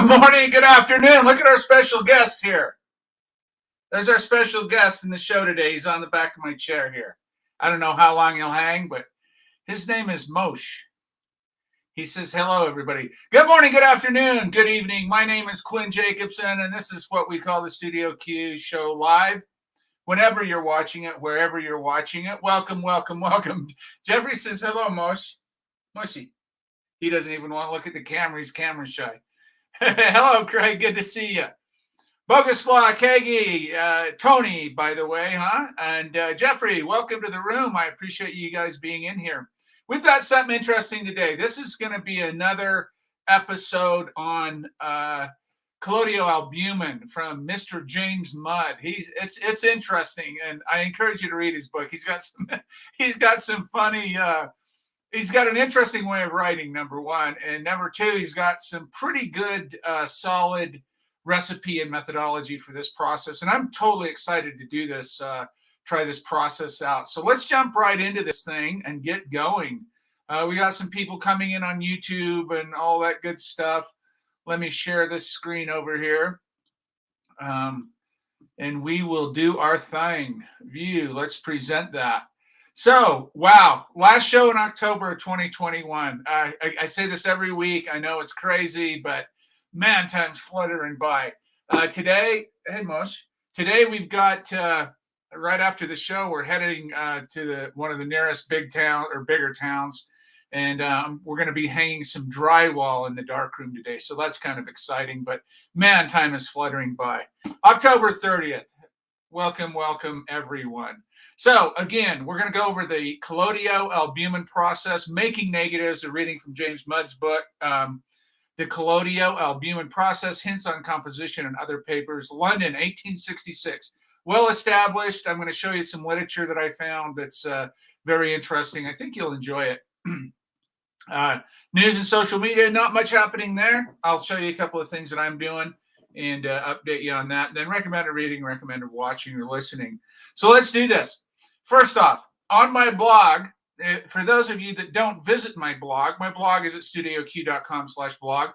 Good morning, good afternoon. Look at our special guest here. There's our special guest in the show today. He's on the back of my chair here. I don't know how long he'll hang, but his name is Moshe. He says, hello, everybody. Good morning, good afternoon, good evening. My name is Quinn Jacobson, and this is what we call the Studio Q show live. Whenever you're watching it, wherever you're watching it, welcome, welcome, welcome. Jeffrey says, hello, Moshe. Moshe. He doesn't even want to look at the camera. He's camera shy. Hello, Craig. Good to see you. Boguslaw, Kagi, Tony, by the way, huh? And Jeffrey, welcome to the room. I appreciate you guys being in here. We've got something interesting today. This is going to be another episode on Collodio-albumin from Mr. James Mudd. It's interesting, and I encourage you to read his book. He's got some funny. He's got an interesting way of writing, number one. And number two, he's got some pretty good, solid recipe and methodology for this process. And I'm totally excited to do this, try this process out. So let's jump right into this thing and get going. We got some people coming in on YouTube and all that good stuff. Let me share this screen over here. And we will do our thing. View, let's present that. So, wow, last show in October of 2021. I say this every week. I know it's crazy, but man, time's fluttering by. Today, hey, Moshe, today we've got, right after the show, we're heading to one of the nearest bigger towns, and we're going to be hanging some drywall in the darkroom today. So that's kind of exciting, but man, time is fluttering by. October 30th. Welcome, welcome, everyone. So again, we're going to go over the Collodio-albumin process, making negatives, a reading from James Mudd's book, the Collodio-albumin process, hints on composition and other papers, London, 1866. Well established. I'm going to show you some literature that I found that's very interesting. I think you'll enjoy it. News and social media, not much happening there. I'll show you a couple of things that I'm doing and update you on that. Then recommended reading, recommended watching or listening. So let's do this. First off, on my blog, for those of you that don't visit my blog is at studioq.com/blog.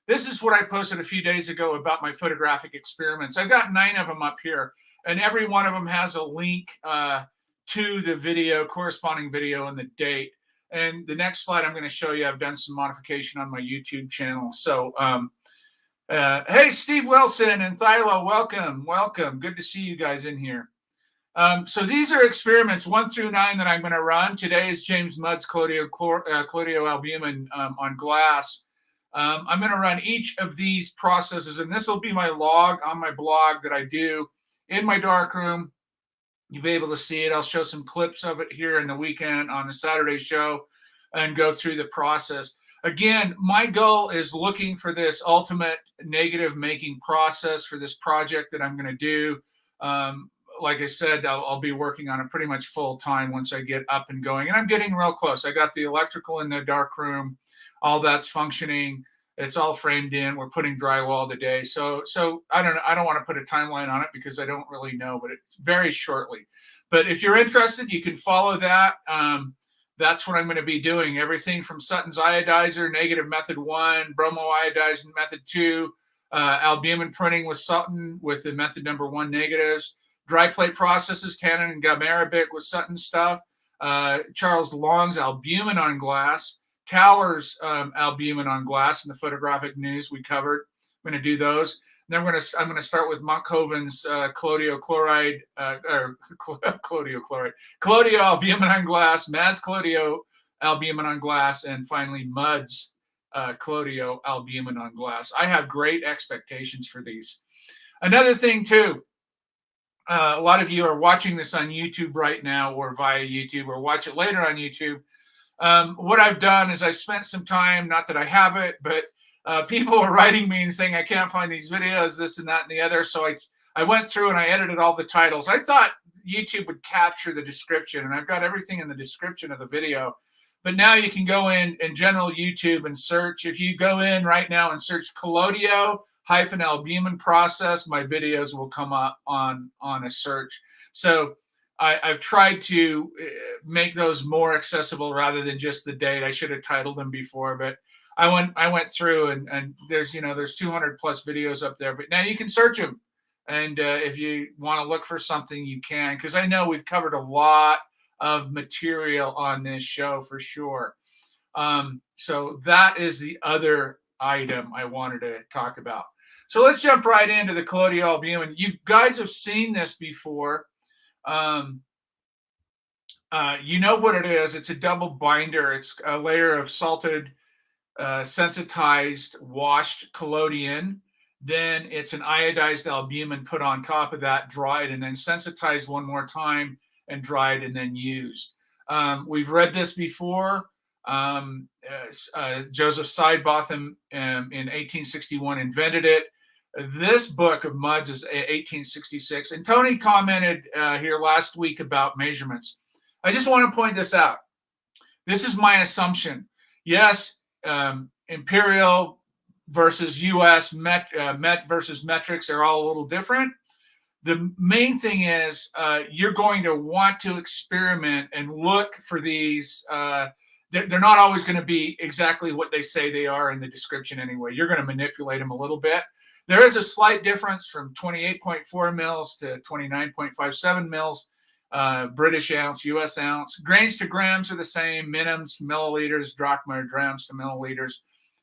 This is what I posted a few days ago about my photographic experiments. I've got 9 of them up here, and every one of them has a link to the video, corresponding video, and the date. And the next slide I'm going to show you, I've done some modification on my YouTube channel. So, hey, Steve Wilson and Thilo, welcome, welcome. Good to see you guys in here. So these are experiments 1 through 9 that I'm going to run. Today is James Mudd's Collodio-albumin on glass. I'm going to run each of these processes, and this will be my log on my blog that I do in my darkroom. You'll be able to see it. I'll show some clips of it here in the weekend on the Saturday show and go through the process. Again, my goal is looking for this ultimate negative making process for this project that I'm going to do. Like I said, I'll be working on it pretty much full time once I get up and going. And I'm getting real close. I got the electrical in the dark room. All that's functioning. It's all framed in. We're putting drywall today. So I don't want to put a timeline on it because I don't really know, but it's very shortly. But if you're interested, you can follow that. That's what I'm going to be doing. Everything from Sutton's iodizer, negative method 1, bromo iodizing method 2, albumin printing with Sutton with the method number 1 negatives, dry plate processes, tannin and gum arabic with Sutton stuff, Charles Long's albumin on glass, Towler's albumin on glass in the photographic news we covered. I'm going to do those. And then I'm going to start with Montcoven's Collodio-albumin on glass, Matt's Collodio-albumin on glass, and finally Mudd's Collodio-albumin on glass. I have great expectations for these. Another thing too, a lot of you are watching this on YouTube right now or via YouTube, or watch it later on YouTube. What I've done is I've spent some time, not that I have it, but people were writing me and saying, I can't find these videos, this and that and the other. So I went through and I edited all the titles. I thought YouTube would capture the description, and I've got everything in the description of the video. But now you can go in general YouTube and search. If you go in right now and search Collodio-albumin process, my videos will come up on a search. So I've tried to make those more accessible rather than just the date. I should have titled them before, but I went through and there's, there's 200 plus videos up there, but now you can search them. And if you want to look for something, you can, because I know we've covered a lot of material on this show for sure. So that is the other item I wanted to talk about. So let's jump right into the collodio-albumin. You guys have seen this before. You know what it is. It's a double binder. It's a layer of salted, sensitized, washed collodion. Then it's an iodized albumin put on top of that, dried, and then sensitized one more time and dried and then used. We've read this before. Joseph Sidebotham in 1861 invented it. This book of MUDs is 1866. And Tony commented here last week about measurements. I just want to point this out. This is my assumption. Yes, imperial versus U.S. met versus metrics are all a little different. The main thing is you're going to want to experiment and look for these. They're not always going to be exactly what they say they are in the description anyway. You're going to manipulate them a little bit. There is a slight difference from 28.4 mils to 29.57 mils, British ounce, US ounce. Grains to grams are the same, minims to milliliters, drachma or grams to milliliters.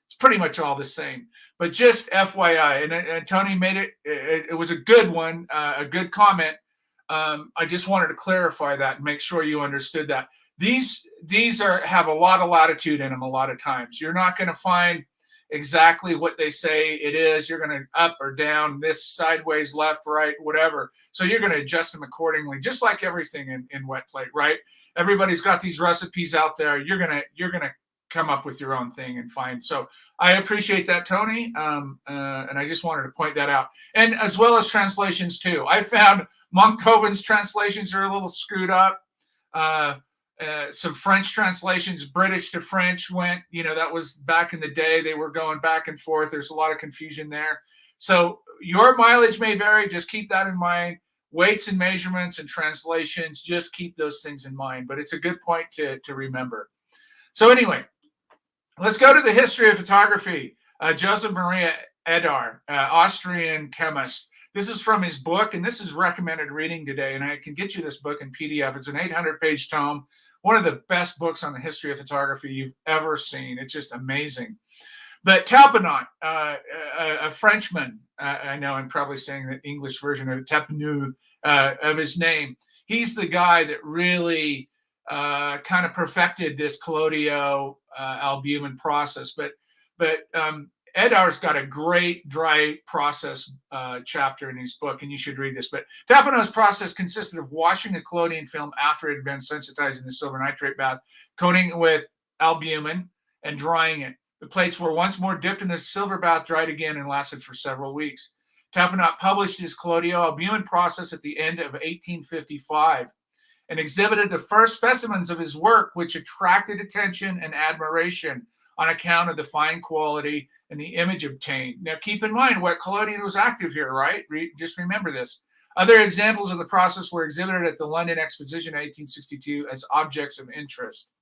It's pretty much all the same. But just FYI, and Tony made it, it was a good one, a good comment. I just wanted to clarify that and make sure you understood that. These have a lot of latitude in them a lot of times. You're not going to find exactly what they say it is. You're going to up or down, this sideways, left, right, whatever. So you're going to adjust them accordingly, just like everything in wet plate, right? Everybody's got these recipes out there. You're gonna come up with your own thing and find. So I appreciate that, Tony, and I just wanted to point that out. And as well as translations too. I found Monkhoven's translations are a little screwed up. Some French translations, British to French went, that was back in the day. They were going back and forth. There's a lot of confusion there. So your mileage may vary. Just keep that in mind. Weights and measurements and translations, just keep those things in mind. But it's a good point to remember. So anyway, let's go to the history of photography. Joseph Maria Edar, Austrian chemist. This is from his book, and this is recommended reading today. And I can get you this book in PDF. It's an 800-page tome. One of the best books on the history of photography you've ever seen. It's just amazing. But Tapenot, a Frenchman, I know I'm probably saying the English version of Tapenot of his name. He's the guy that really kind of perfected this collodio-albumin process. But Edar's got a great dry process chapter in his book, and you should read this. But Tapenot's process consisted of washing the collodion film after it had been sensitized in the silver nitrate bath, coating it with albumin, and drying it. The plates were once more dipped in the silver bath, dried again, and lasted for several weeks. Tapenot published his Collodio-albumin process at the end of 1855 and exhibited the first specimens of his work, which attracted attention and admiration on account of the fine quality and the image obtained. Now, keep in mind what collodion was active here, right? Just remember this. Other examples of the process were exhibited at the London Exposition in 1862 as objects of interest.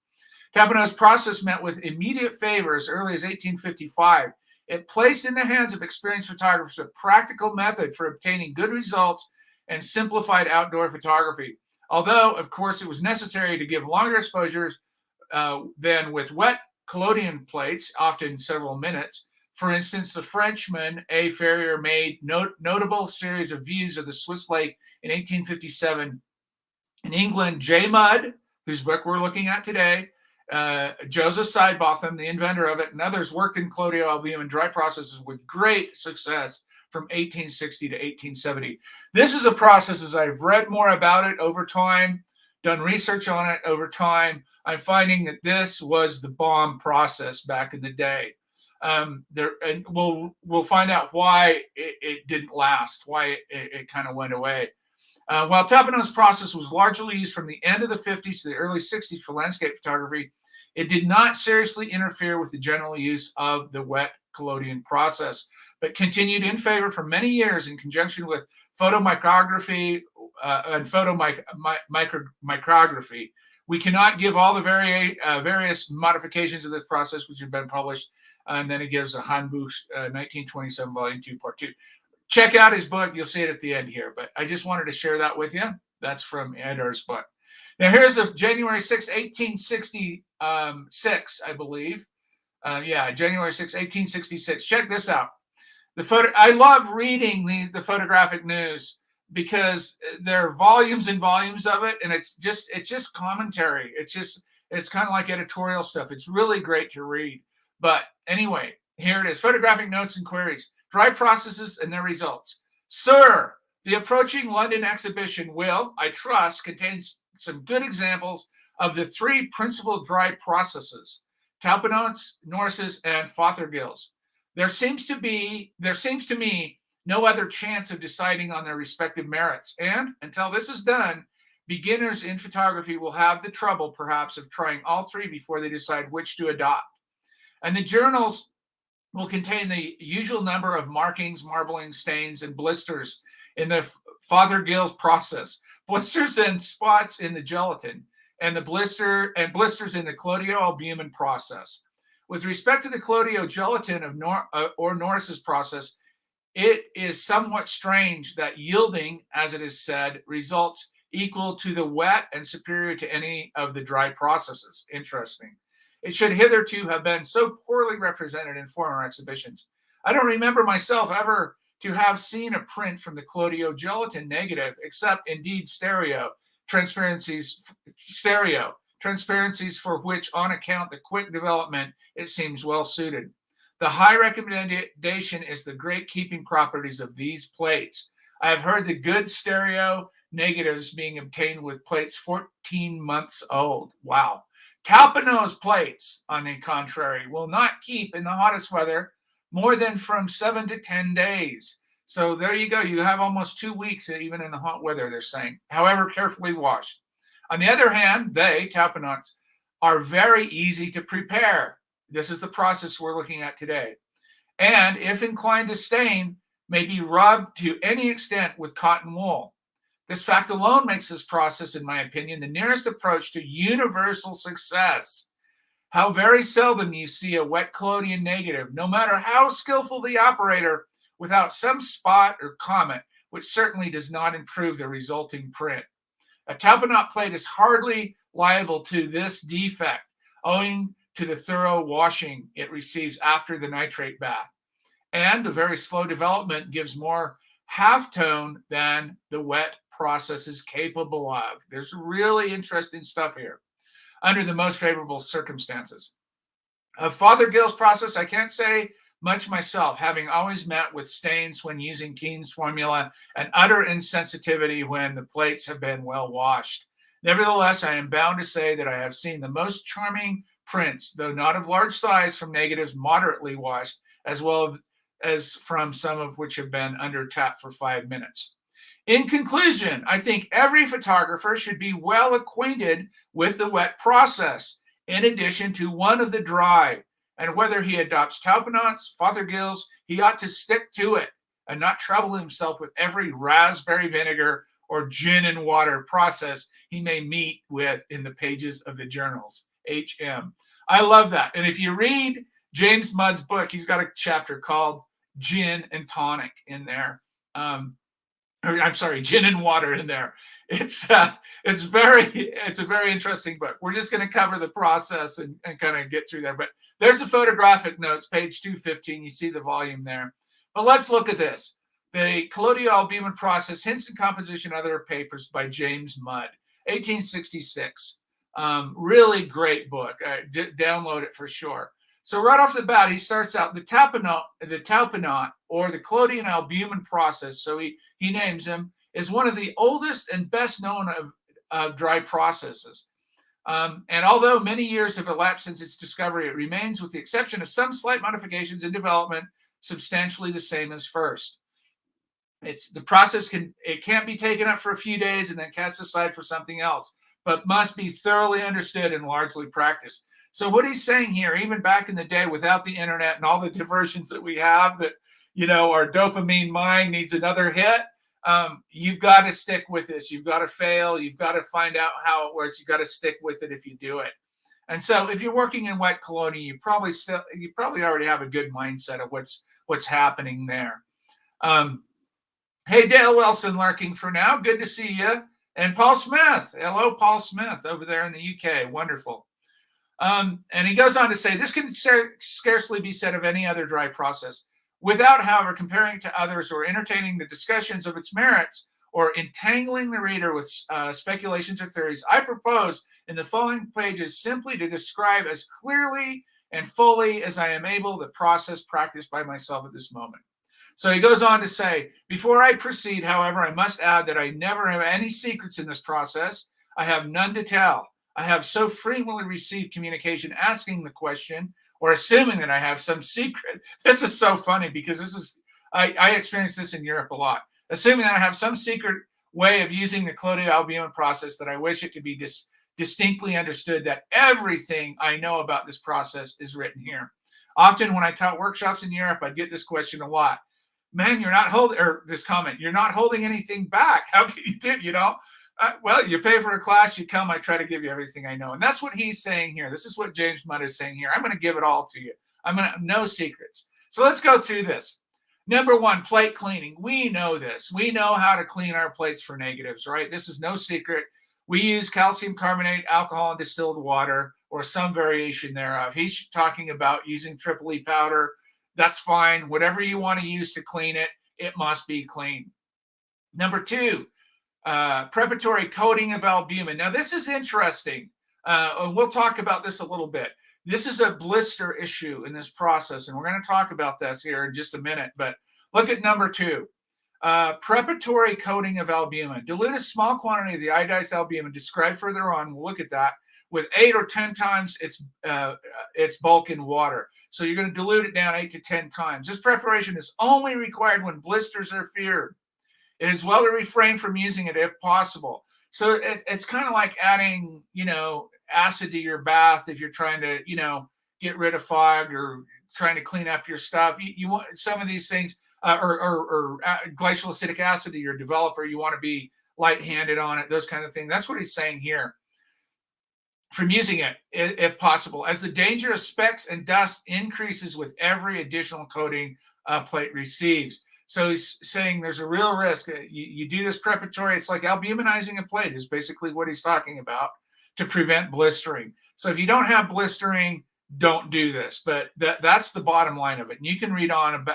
Tapenot's process met with immediate favor as early as 1855. It placed in the hands of experienced photographers a practical method for obtaining good results and simplified outdoor photography. Although, of course, it was necessary to give longer exposures than with wet collodion plates, often several minutes. For instance, the Frenchman A. Ferrier made notable series of views of the Swiss lake in 1857. In England, J. Mudd, whose book we're looking at today, Joseph Sidebotham, the inventor of it, and others worked in collodio-albumin dry processes with great success from 1860 to 1870. This is a process, as I've read more about it over time, done research on it over time, I'm finding that this was the bomb process back in the day. And we'll find out why it didn't last, why it kind of went away. While Tapenot's process was largely used from the end of the 50s to the early 60s for landscape photography, it did not seriously interfere with the general use of the wet collodion process, but continued in favor for many years in conjunction with photomicrography and photomicrography. We cannot give all the various modifications of this process which have been published And then it gives a Handbuch 1927, Volume 2, Part 2. Check out his book. You'll see it at the end here. But I just wanted to share that with you. That's from Edar's book. Now, here's a January 6, 1866, I believe. January 6, 1866. Check this out. I love reading the photographic news because there are volumes and volumes of it, and it's just commentary. It's kind of like editorial stuff. It's really great to read. But anyway, here it is. Photographic notes and queries. Dry processes and their results. Sir, the approaching London exhibition will, I trust, contain some good examples of the three principal dry processes: Taupenots, Norses, and Fothergills. There seems to me no other chance of deciding on their respective merits. And until this is done, beginners in photography will have the trouble, perhaps, of trying all three before they decide which to adopt. And the journals will contain the usual number of markings, marbling, stains, and blisters in the Fothergills process, blisters and spots in the gelatin, and blisters in the Collodio-Albumin process. With respect to the Collodio-gelatin or Norris's process, it is somewhat strange that yielding, as it is said, results equal to the wet and superior to any of the dry processes. Interesting. It should hitherto have been so poorly represented in former exhibitions. I don't remember myself ever to have seen a print from the Collodio-gelatin negative, except indeed transparencies for which, on account the quick development, it seems well suited. The high recommendation is the great keeping properties of these plates. I have heard the good stereo negatives being obtained with plates 14 months old. Wow. Taupenots plates, on the contrary, will not keep in the hottest weather more than from 7 to 10 days. So there you go. You have almost 2 weeks, even in the hot weather, they're saying, however carefully washed. On the other hand, Taupenots, are very easy to prepare. This is the process we're looking at today. And if inclined to stain, may be rubbed to any extent with cotton wool. This fact alone makes this process, in my opinion, the nearest approach to universal success. How very seldom you see a wet collodion negative, no matter how skillful the operator, without some spot or comment, which certainly does not improve the resulting print. A Taupenot plate is hardly liable to this defect, owing to the thorough washing it receives after the nitrate bath. And the very slow development gives more halftone than the wet process is capable of. There's really interesting stuff here under the most favorable circumstances. Of Fothergill's process, I can't say much myself, having always met with stains when using Keen's formula and utter insensitivity when the plates have been well washed. Nevertheless, I am bound to say that I have seen the most charming prints, though not of large size, from negatives moderately washed, as well as from some of which have been under tap for 5 minutes. In conclusion, I think every photographer should be well acquainted with the wet process, in addition to one of the dry. And whether he adopts Taupenots, Fothergills, he ought to stick to it and not trouble himself with every raspberry vinegar or gin and water process he may meet with in the pages of the journals. H.M. I love that. And if you read James Mudd's book, he's got a chapter called Gin and Tonic in there. Gin and Water in there. It's a very interesting book. We're just going to cover the process and kind of get through there. But there's the photographic notes, page 215. You see the volume there. But let's look at this. The Collodio-Albumen Process, Hints and Composition, Other Papers by James Mudd, 1866. Really great book. Download it for sure. So right off the bat, he starts out the Taupenot, or the Collodio-Albumin Process, so he names him, is one of the oldest and best known of dry processes. And although many years have elapsed since its discovery, it remains, with the exception of some slight modifications in development, substantially the same as first. The process can't be taken up for a few days and then cast aside for something else, but must be thoroughly understood and largely practiced. So what he's saying here, even back in the day without the internet and all the diversions that we have, that, our dopamine mind needs another hit, you've got to stick with this. You've got to fail. You've got to find out how it works. You've got to stick with it if you do it. And so if you're working in wet collodion, you probably already have a good mindset of what's happening there. Hey, Dale Wilson lurking for now. Good to see you. And Paul Smith. Hello, Paul Smith over there in the UK. Wonderful. And he goes on to say, this can scarcely be said of any other dry process. Without, however, comparing it to others or entertaining the discussions of its merits or entangling the reader with speculations or theories, I propose in the following pages simply to describe as clearly and fully as I am able the process practiced by myself at this moment. So he goes on to say, before I proceed, however, I must add that I never have any secrets in this process. I have none to tell. I have so frequently received communication asking the question or assuming that I have some secret. This is so funny because I experienced this in Europe a lot. Assuming that I have some secret way of using the Collodio-Albumin process that I wish it to be distinctly understood that everything I know about this process is written here. Often when I taught workshops in Europe, I'd get this question a lot. Man, you're not holding, or this comment, you're not holding anything back. How can you do, you know? Well, you pay for a class, you come, I try to give you everything I know. And that's what he's saying here. This is what James Mudd is saying here. I'm going to give it all to you. No secrets. So let's go through this. Number one, plate cleaning. We know this. We know how to clean our plates for negatives, right? This is no secret. We use calcium carbonate, alcohol, and distilled water, or some variation thereof. He's talking about using triple E powder. That's fine. Whatever you want to use to clean it, it must be clean. Number two, preparatory coating of albumin. Now, this is interesting. We'll talk about this a little bit. This is a blister issue in this process, and we're going to talk about this here in just a minute. But look at number two, preparatory coating of albumin. Dilute a small quantity of the iodized albumin described further on. We'll look at that with 8 or 10 times its bulk in water. So you're going to dilute it down 8 to 10 times. This preparation is only required when blisters are feared. It is well to refrain from using it if possible. So it's kind of like adding, acid to your bath if you're trying to, get rid of fog or trying to clean up your stuff. You want some of these things, or glacial acetic acid to your developer. You want to be light-handed on it, those kind of things. That's what he's saying here. From using it, if possible, as the danger of specks and dust increases with every additional coating a plate receives. So he's saying there's a real risk. You do this preparatory, it's like albuminizing a plate is basically what he's talking about to prevent blistering. So if you don't have blistering, don't do this. But that's the bottom line of it. And you can read on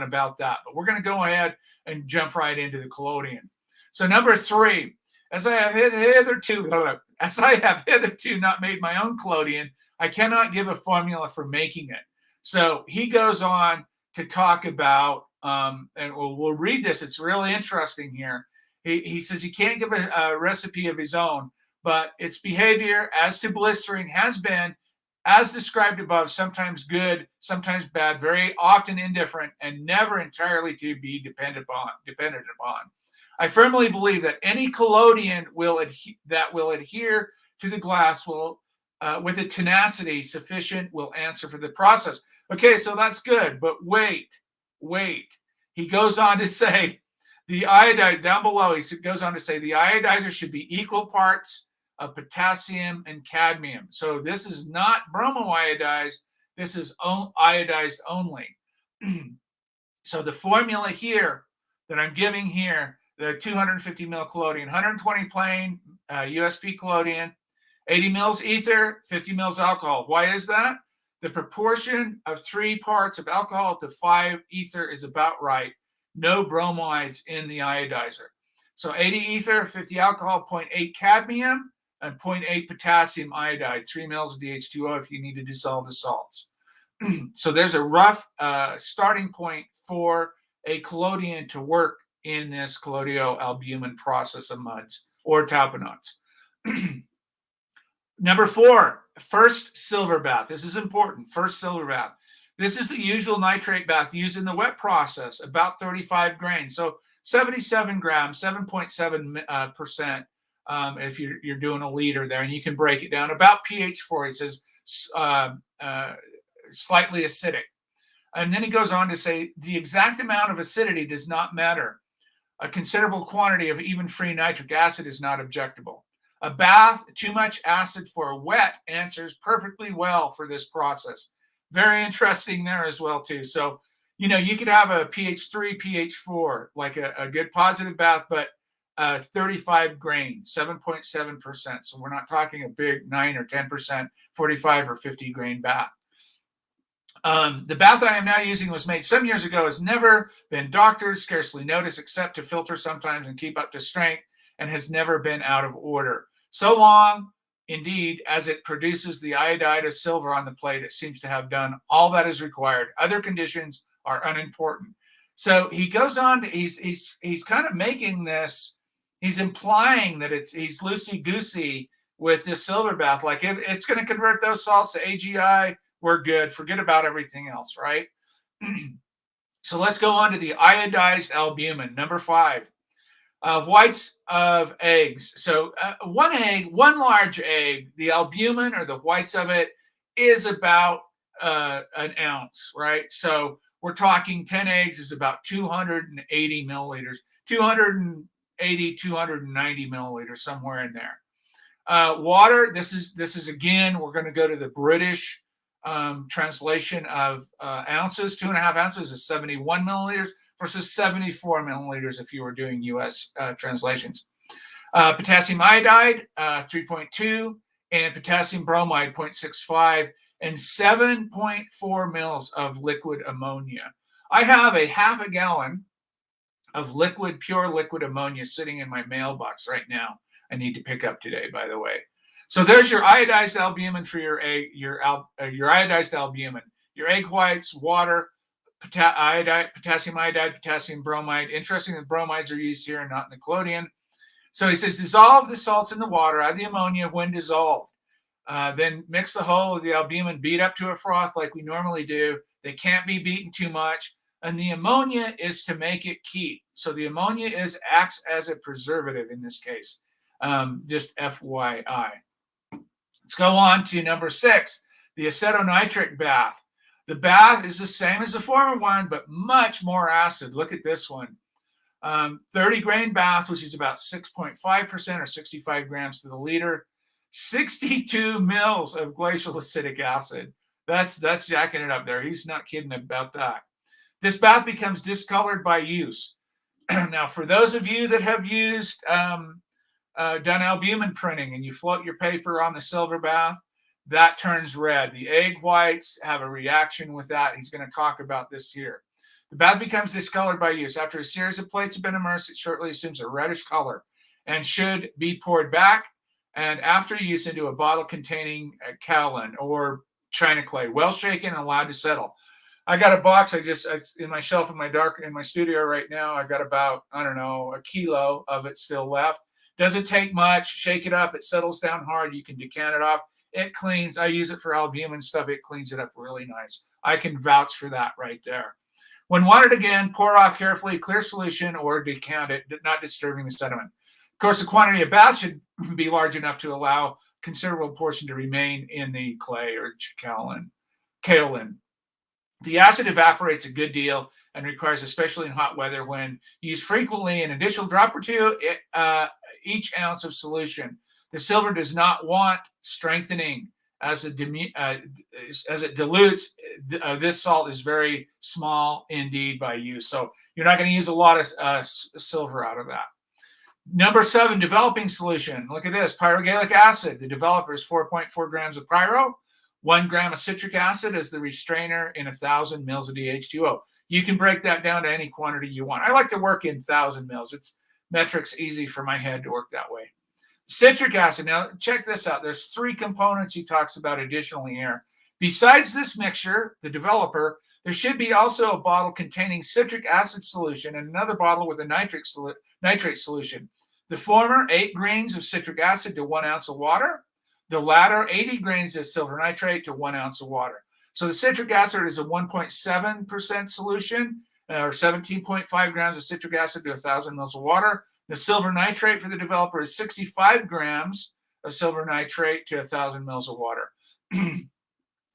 about that. But we're going to go ahead and jump right into the collodion. So number three, as I have hitherto not made my own collodion, I cannot give a formula for making it. So he goes on to talk about, and we'll read this. It's really interesting here. He says he can't give a recipe of his own, but its behavior as to blistering has been, as described above, sometimes good, sometimes bad, very often indifferent, and never entirely to be dependent upon. I firmly believe that any collodion that will adhere to the glass will, with a tenacity sufficient, will answer for the process. Okay, so that's good, but wait. He goes on to say the iodide down below. He goes on to say the iodizer should be equal parts of potassium and cadmium. So this is not bromoiodized. This is iodized only. So the formula here that I'm giving here, the 250 mil collodion, 120 plain USP collodion, 80 mils ether, 50 mils alcohol. Why is that? The proportion of 3 parts of alcohol to 5 ether is about right. No bromides in the iodizer. So 80 ether, 50 alcohol, 0.8 cadmium, and 0.8 potassium iodide, 3 mils of DH2O if you need to dissolve the salts. So there's a rough starting point for a collodion to work in this collodio-albumin process of muds or tapenades. Number 4, first silver bath. This is important. First silver bath. This is the usual nitrate bath used in the wet process, about 35 grains. So 77 grams, 7.7%. If you're doing a liter there, and you can break it down. About pH 4, it says slightly acidic. And then he goes on to say the exact amount of acidity does not matter. A considerable quantity of even free nitric acid is not objectable. A bath, too much acid for wet, answers perfectly well for this process. Very interesting there as well too. So, you could have a pH 3, pH 4, like a good positive bath, but 35 grain, 7.7%. So we're not talking a big 9 or 10%, 45 or 50 grain bath. The bath I am now using was made some years ago, has never been doctored, scarcely noticed except to filter sometimes and keep up to strength, and has never been out of order. So long, indeed, as it produces the iodide of silver on the plate, it seems to have done all that is required. Other conditions are unimportant. So he goes on to, he's kind of making this, he's implying that he's loosey-goosey with this silver bath. Like, if it's going to convert those salts to AGI, we're good. Forget about everything else, right? So let's go on to the iodized albumin, number 5. Whites of eggs. So one large egg, the albumin or the whites of it is about an ounce, right? So we're talking 10 eggs is about 280 milliliters, 280, 290 milliliters, somewhere in there. Water, this is again, we're going to go to the British translation of ounces. 2.5 ounces is 71 milliliters versus 74 milliliters if you were doing US translations. Potassium iodide, 3.2, and potassium bromide, 0.65, and 7.4 mils of liquid ammonia. I have a half a gallon of pure liquid ammonia sitting in my mailbox right now. I need to pick up today, by the way. So there's your iodized albumin for your egg, your iodized albumin, your egg whites, water, potassium iodide, potassium bromide. Interesting that bromides are used here and not in the collodion. So he says, dissolve the salts in the water, add the ammonia when dissolved. Then mix the whole of the albumin, beat up to a froth like we normally do. They can't be beaten too much. And the ammonia is to make it keep. So the ammonia acts as a preservative in this case. Just FYI. Let's go on to number 6, the acetonitric bath. The bath is the same as the former one, but much more acid. Look at this one. 30 grain bath, which is about 6.5% or 65 grams to the liter. 62 mils of glacial acetic acid. That's jacking it up there. He's not kidding about that. This bath becomes discolored by use. Now, for those of you that have used done albumin printing and you float your paper on the silver bath, that turns red. The egg whites have a reaction with that. He's going to talk about this here. The bath becomes discolored by use. After a series of plates have been immersed, it shortly assumes a reddish color and should be poured back and after use into a bottle containing kaolin or china clay, well shaken and allowed to settle. I got a box. In my shelf in my studio right now, I got about, I don't know, a kilo of it still left. Doesn't take much. Shake it up. It settles down hard. You can decant it off. It cleans. I use it for albumin stuff. It cleans it up really nice. I can vouch for that right there. When watered again, pour off carefully, clear solution, or decant it, not disturbing the sediment. Of course, the quantity of bath should be large enough to allow considerable portion to remain in the clay or kaolin. The acid evaporates a good deal and requires, especially in hot weather, when used frequently, an additional drop or two each ounce of solution. The silver does not want strengthening as it dilutes. This salt is very small indeed by use. So you're not going to use a lot of silver out of that. Number 7, developing solution. Look at this, pyrogallic acid. The developer is 4.4 grams of pyro. 1 gram of citric acid is the restrainer in 1,000 mils of DH2O. You can break that down to any quantity you want. I like to work in 1,000 mils. It's metrics easy for my head to work that way. Citric acid. Now, check this out. There's 3 components he talks about additionally here. Besides this mixture, the developer, there should be also a bottle containing citric acid solution and another bottle with a nitrate solution. The former, 8 grains of citric acid to 1 ounce of water. The latter, 80 grains of silver nitrate to 1 ounce of water. So the citric acid is a 1.7% solution, or 17.5 grams of citric acid to 1,000 mils of water. The silver nitrate for the developer is 65 grams of silver nitrate to 1,000 mils of water.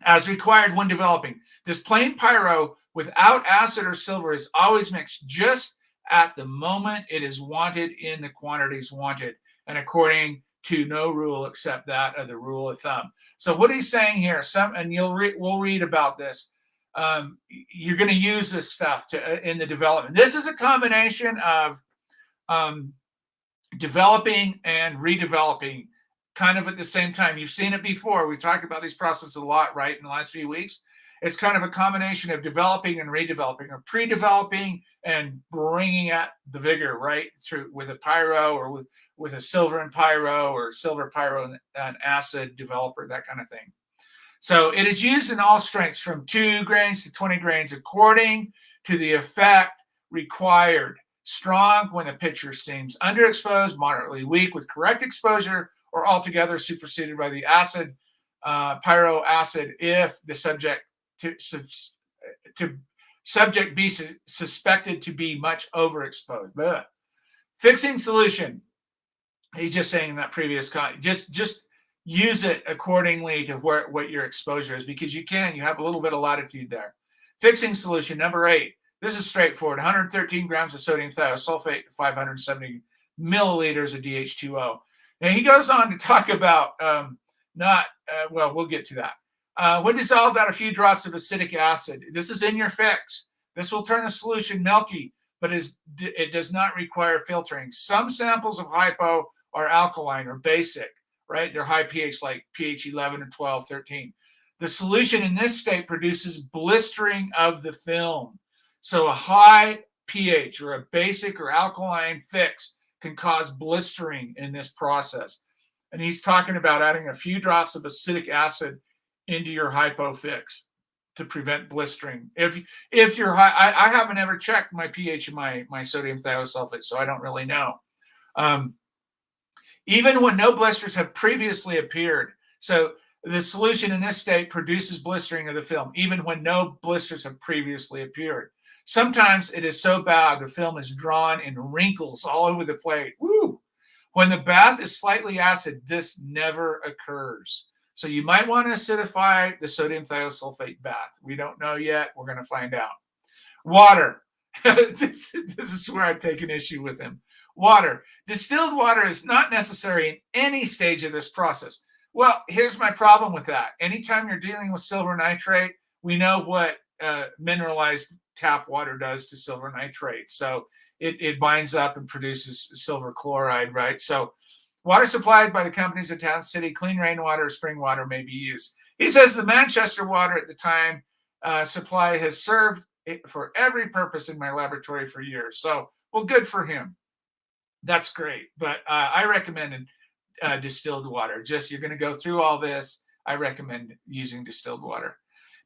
As required when developing. This plain pyro without acid or silver is always mixed just at the moment it is wanted in the quantities wanted and according to no rule except that of the rule of thumb. So what he's saying here, and we'll read about this. You're going to use this stuff in the development. This is a combination of developing and redeveloping kind of at the same time. You've seen it before. We've talked about these processes a lot, right, in the last few weeks. It's kind of a combination of developing and redeveloping, or pre-developing and bringing out the vigor, right, through with a pyro, or with a silver and pyro, or silver pyro and acid developer, that kind of thing. So it is used in all strengths from 2 grains to 20 grains according to the effect required. Strong when the picture seems underexposed, moderately weak with correct exposure, or altogether superseded by the acid, pyro acid, if the subject be suspected to be much overexposed. Blah. Fixing solution. He's just saying in that previous just use it accordingly to what your exposure is, because you have a little bit of latitude there. Fixing solution number 8. This is straightforward. 113 grams of sodium thiosulfate, 570 milliliters of DH2O. Now he goes on to talk about we'll get to that. When dissolved, add a few drops of acetic acid. This is in your fix. This will turn the solution milky, but it does not require filtering. Some samples of hypo are alkaline or basic, right? They're high pH, like pH 11 or 12, 13. The solution in this state produces blistering of the film. So a high pH or a basic or alkaline fix can cause blistering in this process. And he's talking about adding a few drops of acetic acid into your hypo fix to prevent blistering. If you're high, I haven't ever checked my pH of my sodium thiosulfate, so I don't really know. Even when no blisters have previously appeared. So the solution in this state produces blistering of the film, even when no blisters have previously appeared. Sometimes it is so bad the film is drawn in wrinkles all over the plate. Woo! When the bath is slightly acid, this never occurs. So you might want to acidify the sodium thiosulfate bath. We don't know yet. We're going to find out. Water. This is where I've taken issue with him. Water. Distilled water is not necessary in any stage of this process. Well, here's my problem with that. Anytime you're dealing with silver nitrate, we know what mineralized tap water does to silver nitrate. So it binds up and produces silver chloride, right? So water supplied by the companies of Town City, clean rainwater or spring water may be used. He says the Manchester water at the time supply has served it for every purpose in my laboratory for years. So, well, good for him. That's great. But I recommend distilled water. Just, you're going to go through all this. I recommend using distilled water.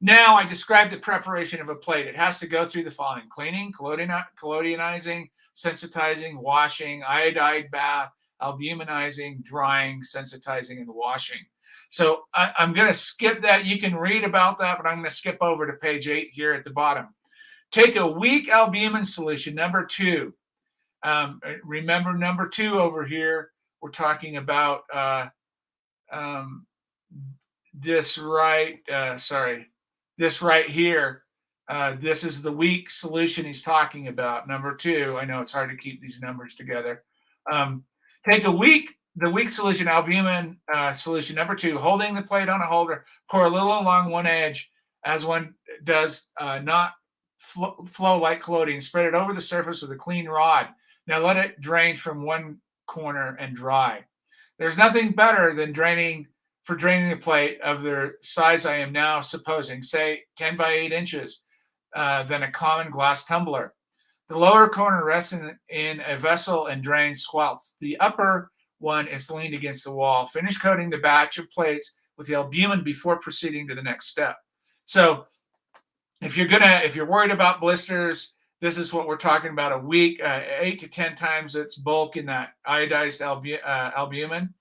Now, I described the preparation of a plate. It has to go through the following: cleaning, collodionizing, sensitizing, washing, iodide bath, albuminizing, drying, sensitizing, and washing. So I'm going to skip that. You can read about that, but I'm going to skip over to page 8 here at the bottom. Take a weak albumin solution, number 2. Remember number 2 over here. We're talking about this right here. This is the weak solution he's talking about, number 2. I know it's hard to keep these numbers together. Take the weak solution, albumin solution, number 2, holding the plate on a holder, pour a little along one edge as one does, not flow like collodion. Spread it over the surface with a clean rod. Now let it drain from one corner and dry. There's nothing better than draining the plate of the size I am now supposing, say 10 by 8 inches, than a common glass tumbler. The lower corner rests in a vessel and drains squalts. The upper one is leaned against the wall. Finish coating the batch of plates with the albumin before proceeding to the next step. So if you're worried about blisters, this is what we're talking about: a week, 8 to 10 times its bulk in that iodized albumin.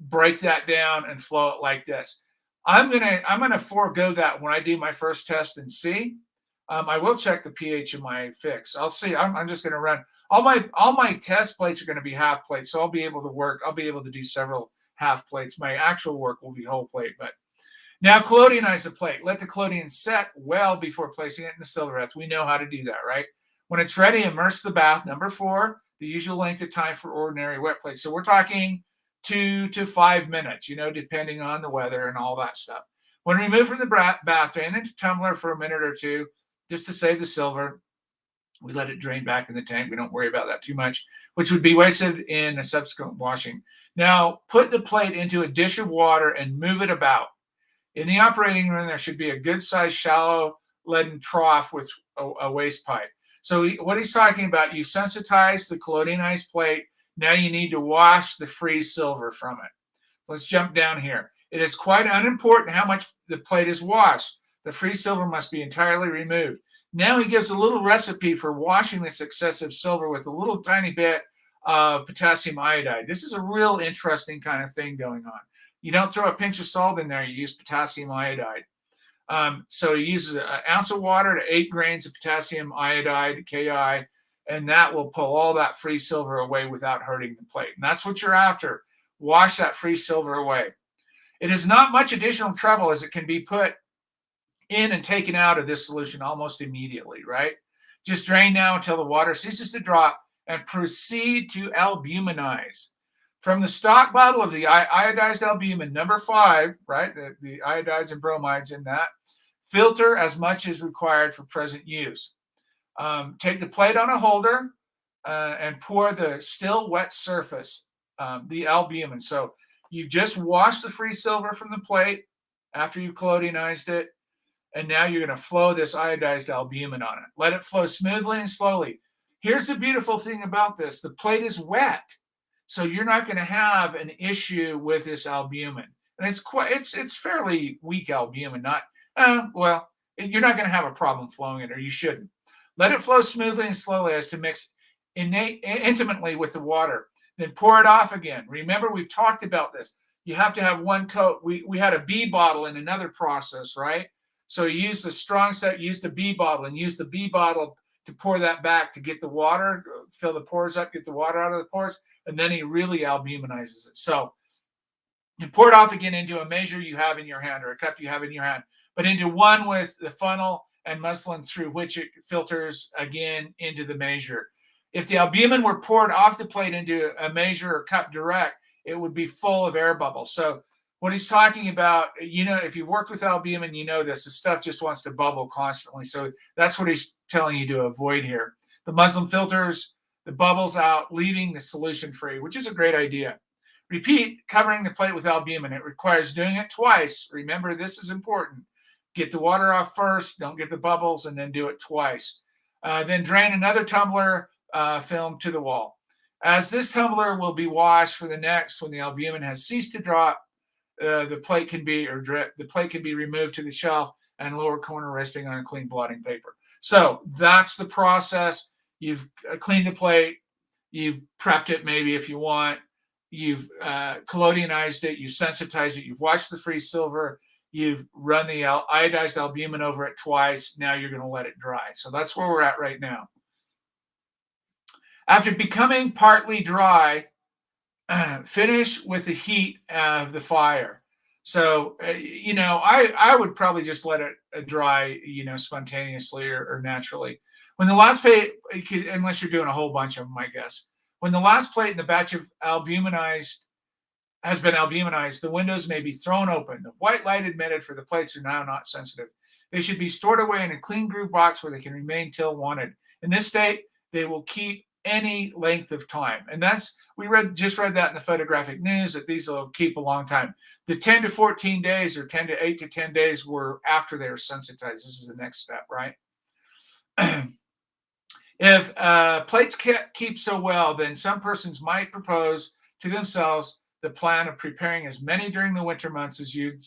Break that down and flow it like this. I'm gonna forego that when I do my first test and see. I will check the pH of my fix. I'll see. I'm just going to run all my test plates are going to be half plates, so I'll be able to work. I'll be able to do several half plates. My actual work will be whole plate. But now, collodionize the plate. Let the collodion set well before placing it in the silver bath. We know how to do that, right? When it's ready, immerse the bath. Number 4, the usual length of time for ordinary wet plates. So we're talking 2 to 5 minutes, depending on the weather and all that stuff. When removed from the bath, drain into tumbler for a minute or two, just to save the silver. We let it drain back in the tank. We don't worry about that too much, which would be wasted in a subsequent washing. Now, put the plate into a dish of water and move it about. In the operating room, there should be a good-sized, shallow leaden trough with a waste pipe. So what he's talking about, you sensitize the collodionized plate. Now you need to wash the free silver from it. So let's jump down here. It is quite unimportant how much the plate is washed. The free silver must be entirely removed. Now he gives a little recipe for washing this excessive silver with a little tiny bit of potassium iodide. This is a real interesting kind of thing going on. You don't throw a pinch of salt in there. You use potassium iodide. So he uses an ounce of water to 8 grains of potassium iodide, Ki, and that will pull all that free silver away without hurting the plate. And that's what you're after. Wash that free silver away. It is not much additional trouble, as it can be put in and taken out of this solution almost immediately, right? Just drain now until the water ceases to drop and proceed to albuminize. From the stock bottle of the iodized albumin, number 5, right, the iodides and bromides in that, filter as much as required for present use. Take the plate on a holder and pour the still wet surface, the albumin. So you've just washed the free silver from the plate after you've collodionized it, and now you're going to flow this iodized albumin on it. Let it flow smoothly and slowly. Here's the beautiful thing about this. The plate is wet, so you're not going to have an issue with this albumin. And it's fairly weak albumin, you're not going to have a problem flowing it, or you shouldn't. Let it flow smoothly and slowly as to mix intimately with the water. Then pour it off again. Remember, we've talked about this. You have to have one coat. We had a B bottle in another process, right? So you use the strong set, use the B bottle, and use the B bottle to pour that back to get the water, fill the pores up, get the water out of the pores, and then he really albuminizes it. So you pour it off again into a measure you have in your hand, or a cup you have in your hand, but into one with the funnel and muslin through which it filters again into the measure. If the albumin were poured off the plate into a measure or cup direct, it would be full of air bubbles. So what he's talking about, if you've worked with albumin, you know this. The stuff just wants to bubble constantly. So that's what he's telling you to avoid here. The muslin filters the bubbles out, leaving the solution free, which is a great idea. Repeat covering the plate with albumin. It requires doing it twice. Remember, this is important. Get the water off first, don't get the bubbles, and then do it twice. Then drain another tumbler film to the wall. As this tumbler will be washed for the next, when the albumin has ceased to drop, the plate can be removed to the shelf and lower corner resting on a clean blotting paper. So that's the process. You've cleaned the plate, you've prepped it maybe if you want, you've collodionized it, you've sensitized it, you've washed the free silver, you've run the iodized albumin over it twice. Now you're going to let it dry. So that's where we're at right now. After becoming partly dry, finish with the heat of the fire. So, I would probably just let it dry, spontaneously or naturally. When the last plate, unless you're doing a whole bunch of them, I guess. When the last plate in the batch of has been albuminized, the windows may be thrown open. The white light admitted for the plates are now not sensitive. They should be stored away in a clean groove box where they can remain till wanted. In this state, they will keep any length of time. And we just read that in the Photographic News, that these will keep a long time. The 10 to 14 days or 8 to 10 days were after they were sensitized. This is the next step, right? If plates can't keep so well, then some persons might propose to themselves the plan of preparing as many during the winter months as you'd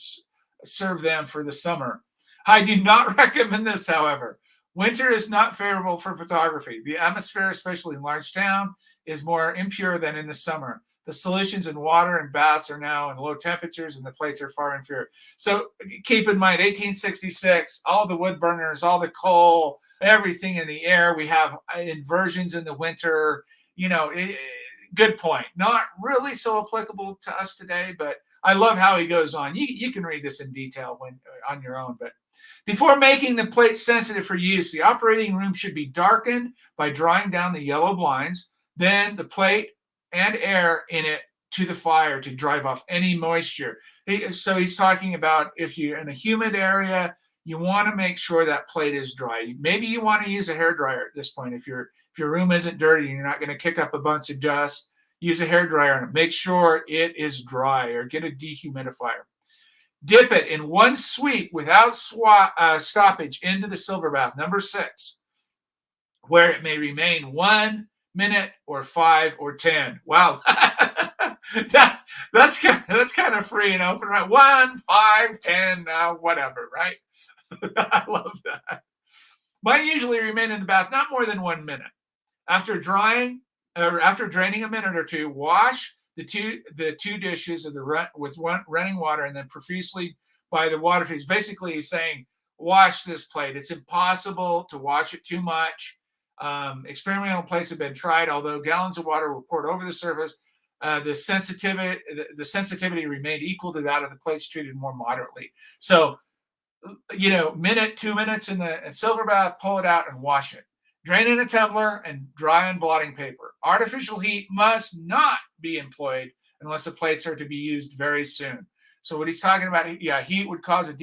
serve them for the summer. I do not recommend this, however. Winter is not favorable for photography. The atmosphere, especially in large town, is more impure than in the summer. The solutions in water and baths are now in low temperatures, and the plates are far inferior. So keep in mind, 1866, all the wood burners, all the coal, everything in the air. We have inversions in the winter. Good point. Not really so applicable to us today, but I love how he goes on. You can read this in detail on your own. But before making the plate sensitive for use, the operating room should be darkened by drawing down the yellow blinds. Then the plate and air in it to the fire to drive off any moisture. So he's talking about if you're in a humid area, you want to make sure that plate is dry. Maybe you want to use a hairdryer at this point. If your room isn't dirty and you're not going to kick up a bunch of dust, use a hairdryer and make sure it is dry, or get a dehumidifier. Dip it in one sweep without stoppage into the silver bath, number 6, where it may remain 1 minute or 5 or 10. Wow. that's kind of free and open, right? 1, 5, 10, whatever, right? I love that. Mine usually remain in the bath not more than 1 minute. After draining a minute or two, wash the two dishes with running water, and then profusely by the water trees. Basically, he's saying, wash this plate. It's impossible to wash it too much. Experimental plates have been tried, although gallons of water were poured over the surface. The sensitivity remained equal to that of the plates treated more moderately. So, minute, 2 minutes in the silver bath, pull it out and wash it. Drain in a tumbler and dry on blotting paper. Artificial heat must not be employed unless the plates are to be used very soon. So what he's talking about, heat would cause a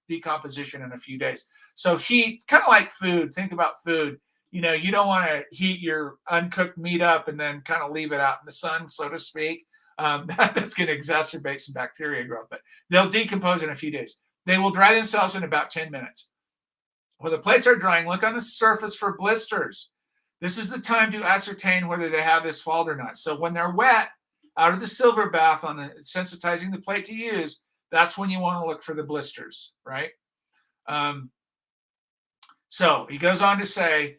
decomposition in a few days. So heat, kind of like food. Think about food. You don't want to heat your uncooked meat up and then kind of leave it out in the sun, so to speak. That's going to exacerbate some bacteria growth, but they'll decompose in a few days. They will dry themselves in about 10 minutes. When the plates are drying, look on the surface for blisters. This is the time to ascertain whether they have this fault or not. So when they're wet, out of the silver bath on the sensitizing the plate to use, that's when you want to look for the blisters, right? So he goes on to say,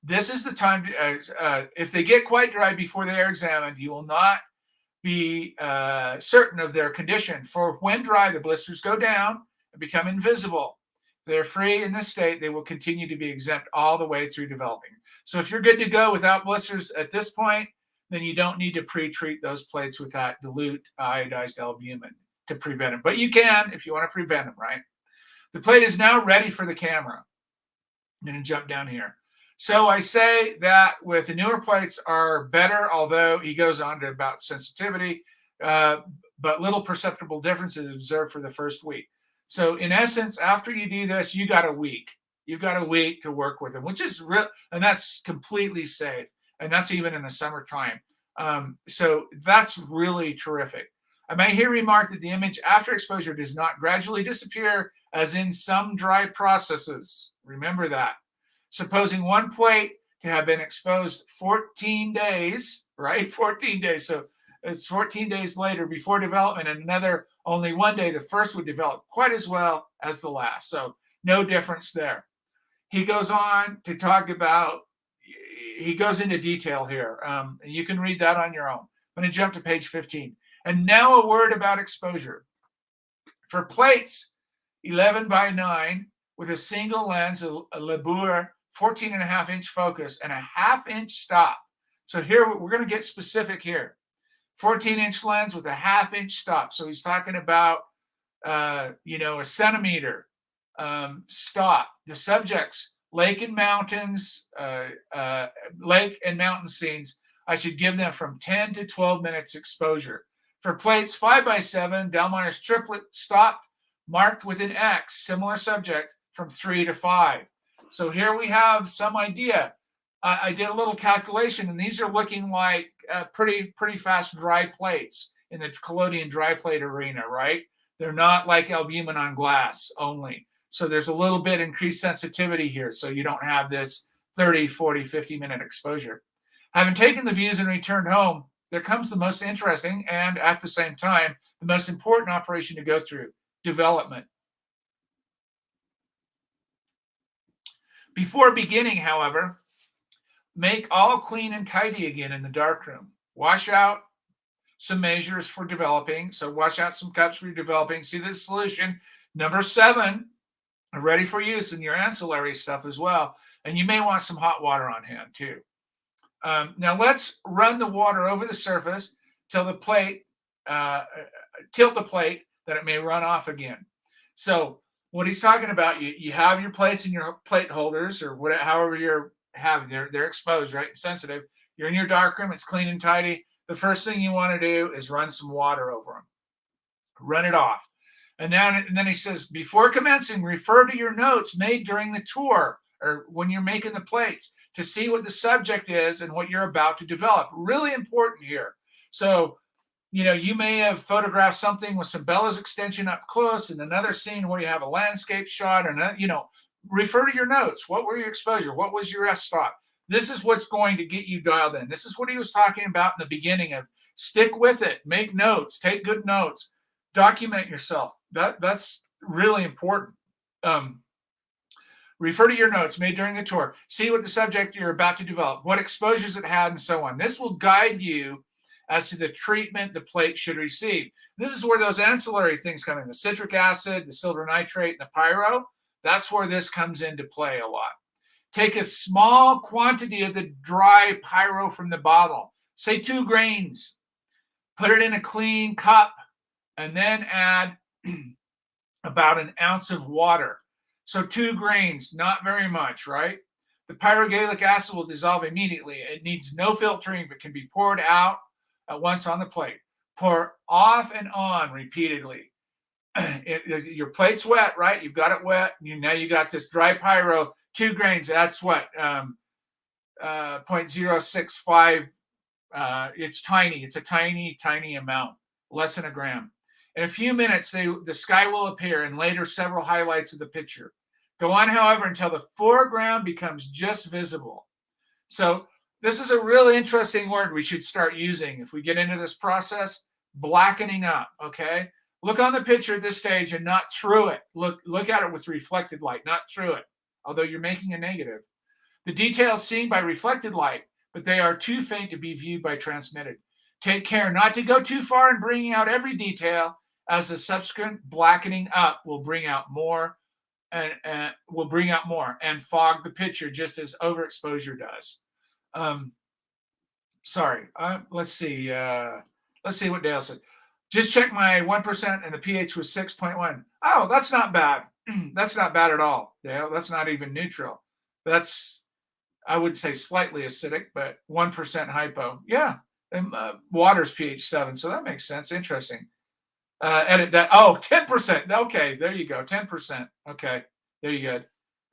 this is the time to, if they get quite dry before they are examined, you will not be certain of their condition. For when dry, the blisters go down and become invisible. If they're free in this state, they will continue to be exempt all the way through developing. So if you're good to go without blisters at this point, then you don't need to pre-treat those plates with that dilute iodized albumin to prevent them. But you can if you want to prevent them, right? The plate is now ready for the camera. I'm going to jump down here. So I say that with the newer plates are better, although he goes on to about sensitivity, but little perceptible differences observed for the first week. So in essence, after you do this, you got a week. You've got a week to work with them, which is real, and that's completely safe. And that's even in the summertime. So that's really terrific. I may here remark that the image after exposure does not gradually disappear as in some dry processes. Remember that. Supposing one plate to have been exposed 14 days, right? 14 days. So it's 14 days later before development, and another only 1 day, the first would develop quite as well as the last. So no difference there. He goes on to talk about, he goes into detail here. You can read that on your own. I'm going to jump to page 15. And now a word about exposure. For plates 11 by 9 with a single lens, a Labur 14.5-inch focus, and a 1/2-inch stop. So here we're going to get specific here. 14-inch lens with a 1/2-inch stop. So he's talking about, a centimeter stop. The subjects, lake and mountain scenes, I should give them from 10 to 12 minutes exposure. For plates 5 by 7, Dallmeyer's triplet stopped, marked with an X, similar subject, from 3 to 5. So here we have some idea. I did a little calculation, and these are looking like pretty fast dry plates in the collodion dry plate arena, right? They're not like albumin on glass only. So there's a little bit increased sensitivity here, so you don't have this 30, 40, 50-minute exposure. Having taken the views and returned home, there comes the most interesting and, at the same time, the most important operation to go through, development. Before beginning, however, make all clean and tidy again in the darkroom. Wash out some measures for developing. So wash out some cups for your developing. See this solution. Number 7, ready for use in your ancillary stuff as well. And you may want some hot water on hand too. Now let's run the water over the surface till the plate, tilt the plate that it may run off again. So what he's talking about, you have your plates in your plate holders or whatever, however you're having, they're exposed, right? Sensitive. You're in your dark room, it's clean and tidy. the first thing you want to do is run some water over them. Run it off. And then he says, before commencing, refer to your notes made during the tour or when you're making the plates to see what the subject is and what you're about to develop. Really important here. So, you may have photographed something with some bellows extension up close and another scene where you have a landscape shot, and refer to your notes. What were your exposure? What was your f-stop? This is what's going to get you dialed in. This is what he was talking about in the beginning of stick with it, make notes, take good notes, document yourself. That's really important. Refer to your notes made during the tour. See what the subject you're about to develop, what exposures it had, and so on. This will guide you as to the treatment the plate should receive. This is where those ancillary things come in, the citric acid, the silver nitrate, and the pyro. That's where this comes into play a lot. Take a small quantity of the dry pyro from the bottle, say 2 grains. Put it in a clean cup and then add about an ounce of water. So 2 grains, not very much, right? The pyrogallic acid will dissolve immediately. It needs no filtering, but can be poured out at once on the plate. Pour off and on repeatedly. Your plate's wet, right? You've got it wet. Now you got this dry pyro, 2 grains. That's what? 0.065. It's tiny. It's a tiny, tiny amount, less than a gram. In a few minutes, the sky will appear and later several highlights of the picture. Go on, however, until the foreground becomes just visible. So this is a really interesting word we should start using if we get into this process, blackening up, okay? Look on the picture at this stage and not through it. Look at it with reflected light, not through it, although you're making a negative. The details seen by reflected light, but they are too faint to be viewed by transmitted. Take care not to go too far in bringing out every detail, as the subsequent blackening up will bring out more and fog the picture just as overexposure does. Let's see what Dale said. Just check my 1% and the pH was 6.1. Oh, that's not bad. That's not bad at all, Dale. That's not even neutral. That's, I would say, slightly acidic, but 1% hypo. Yeah, and water's pH 7, so that makes sense. Interesting. Edit that. Oh, 10%. Okay, there you go. 10%. Okay, there you go.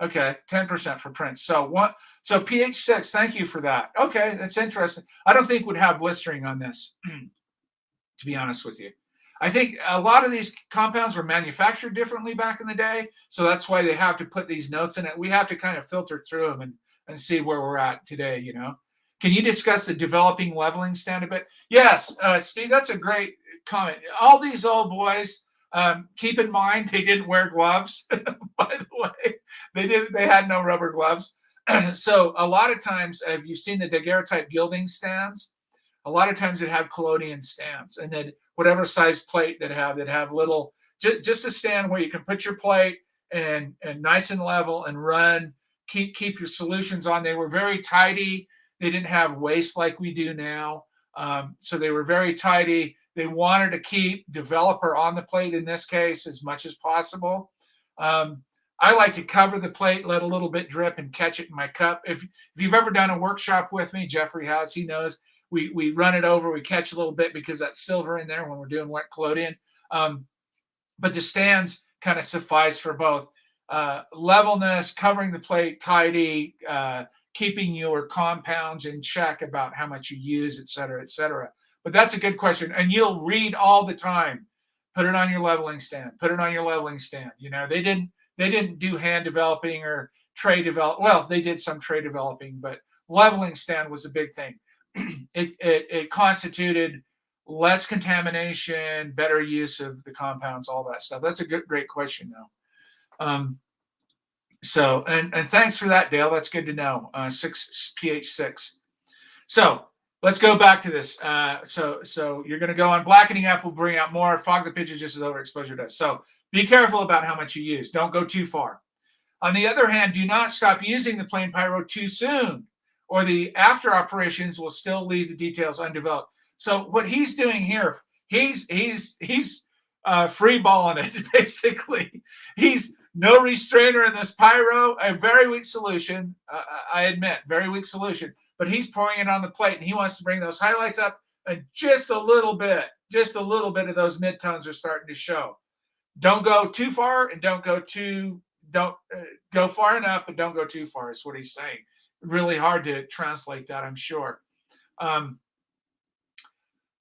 Okay, 10% for Prince. So pH 6. Thank you for that. Okay, that's interesting. I don't think we'd have blistering on this, to be honest with you. I think a lot of these compounds were manufactured differently back in the day, so that's why they have to put these notes in it. We have to kind of filter through them and see where we're at today, Can you discuss the developing leveling stand a bit? Yes, Steve, that's a great comment. All these old boys, keep in mind they didn't wear gloves. By the way, they had no rubber gloves. So a lot of times, if you've seen the daguerreotype gilding stands, a lot of times it have collodion stands, and then whatever size plate that have little, just a stand where you can put your plate and nice and level and run. Keep your solutions on. They were very tidy. They didn't have waste like we do now. So they were very tidy. They wanted to keep developer on the plate in this case as much as possible. I like to cover the plate, let a little bit drip and catch it in my cup. If you've ever done a workshop with me, Jeffrey has, he knows, we run it over, we catch a little bit because that's silver in there when we're doing wet collodion. But the stands kind of suffice for both levelness, covering the plate tidy, keeping your compounds in check about how much you use, et cetera, et cetera. But that's a good question. And you'll read all the time, put it on your leveling stand, put it on your leveling stand. They didn't do hand developing or tray develop. Well, they did some tray developing, but leveling stand was a big thing. It constituted less contamination, better use of the compounds, all that stuff. That's a great question, though. So thanks for that, Dale. That's good to know. pH 6. So let's go back to this. So you're going to go on blackening up. Will bring out more. Fog the picture just as overexposure does. So be careful about how much you use. Don't go too far. On the other hand, do not stop using the plain pyro too soon, or the after operations will still leave the details undeveloped. So what he's doing here, he's free balling it, basically. He's no restrainer in this pyro, a very weak solution. I admit, very weak solution, but he's pouring it on the plate and he wants to bring those highlights up and just a little bit of those midtones are starting to show. Don't go too far and don't go far enough, but don't go too far is what he's saying. Really hard to translate that, I'm sure.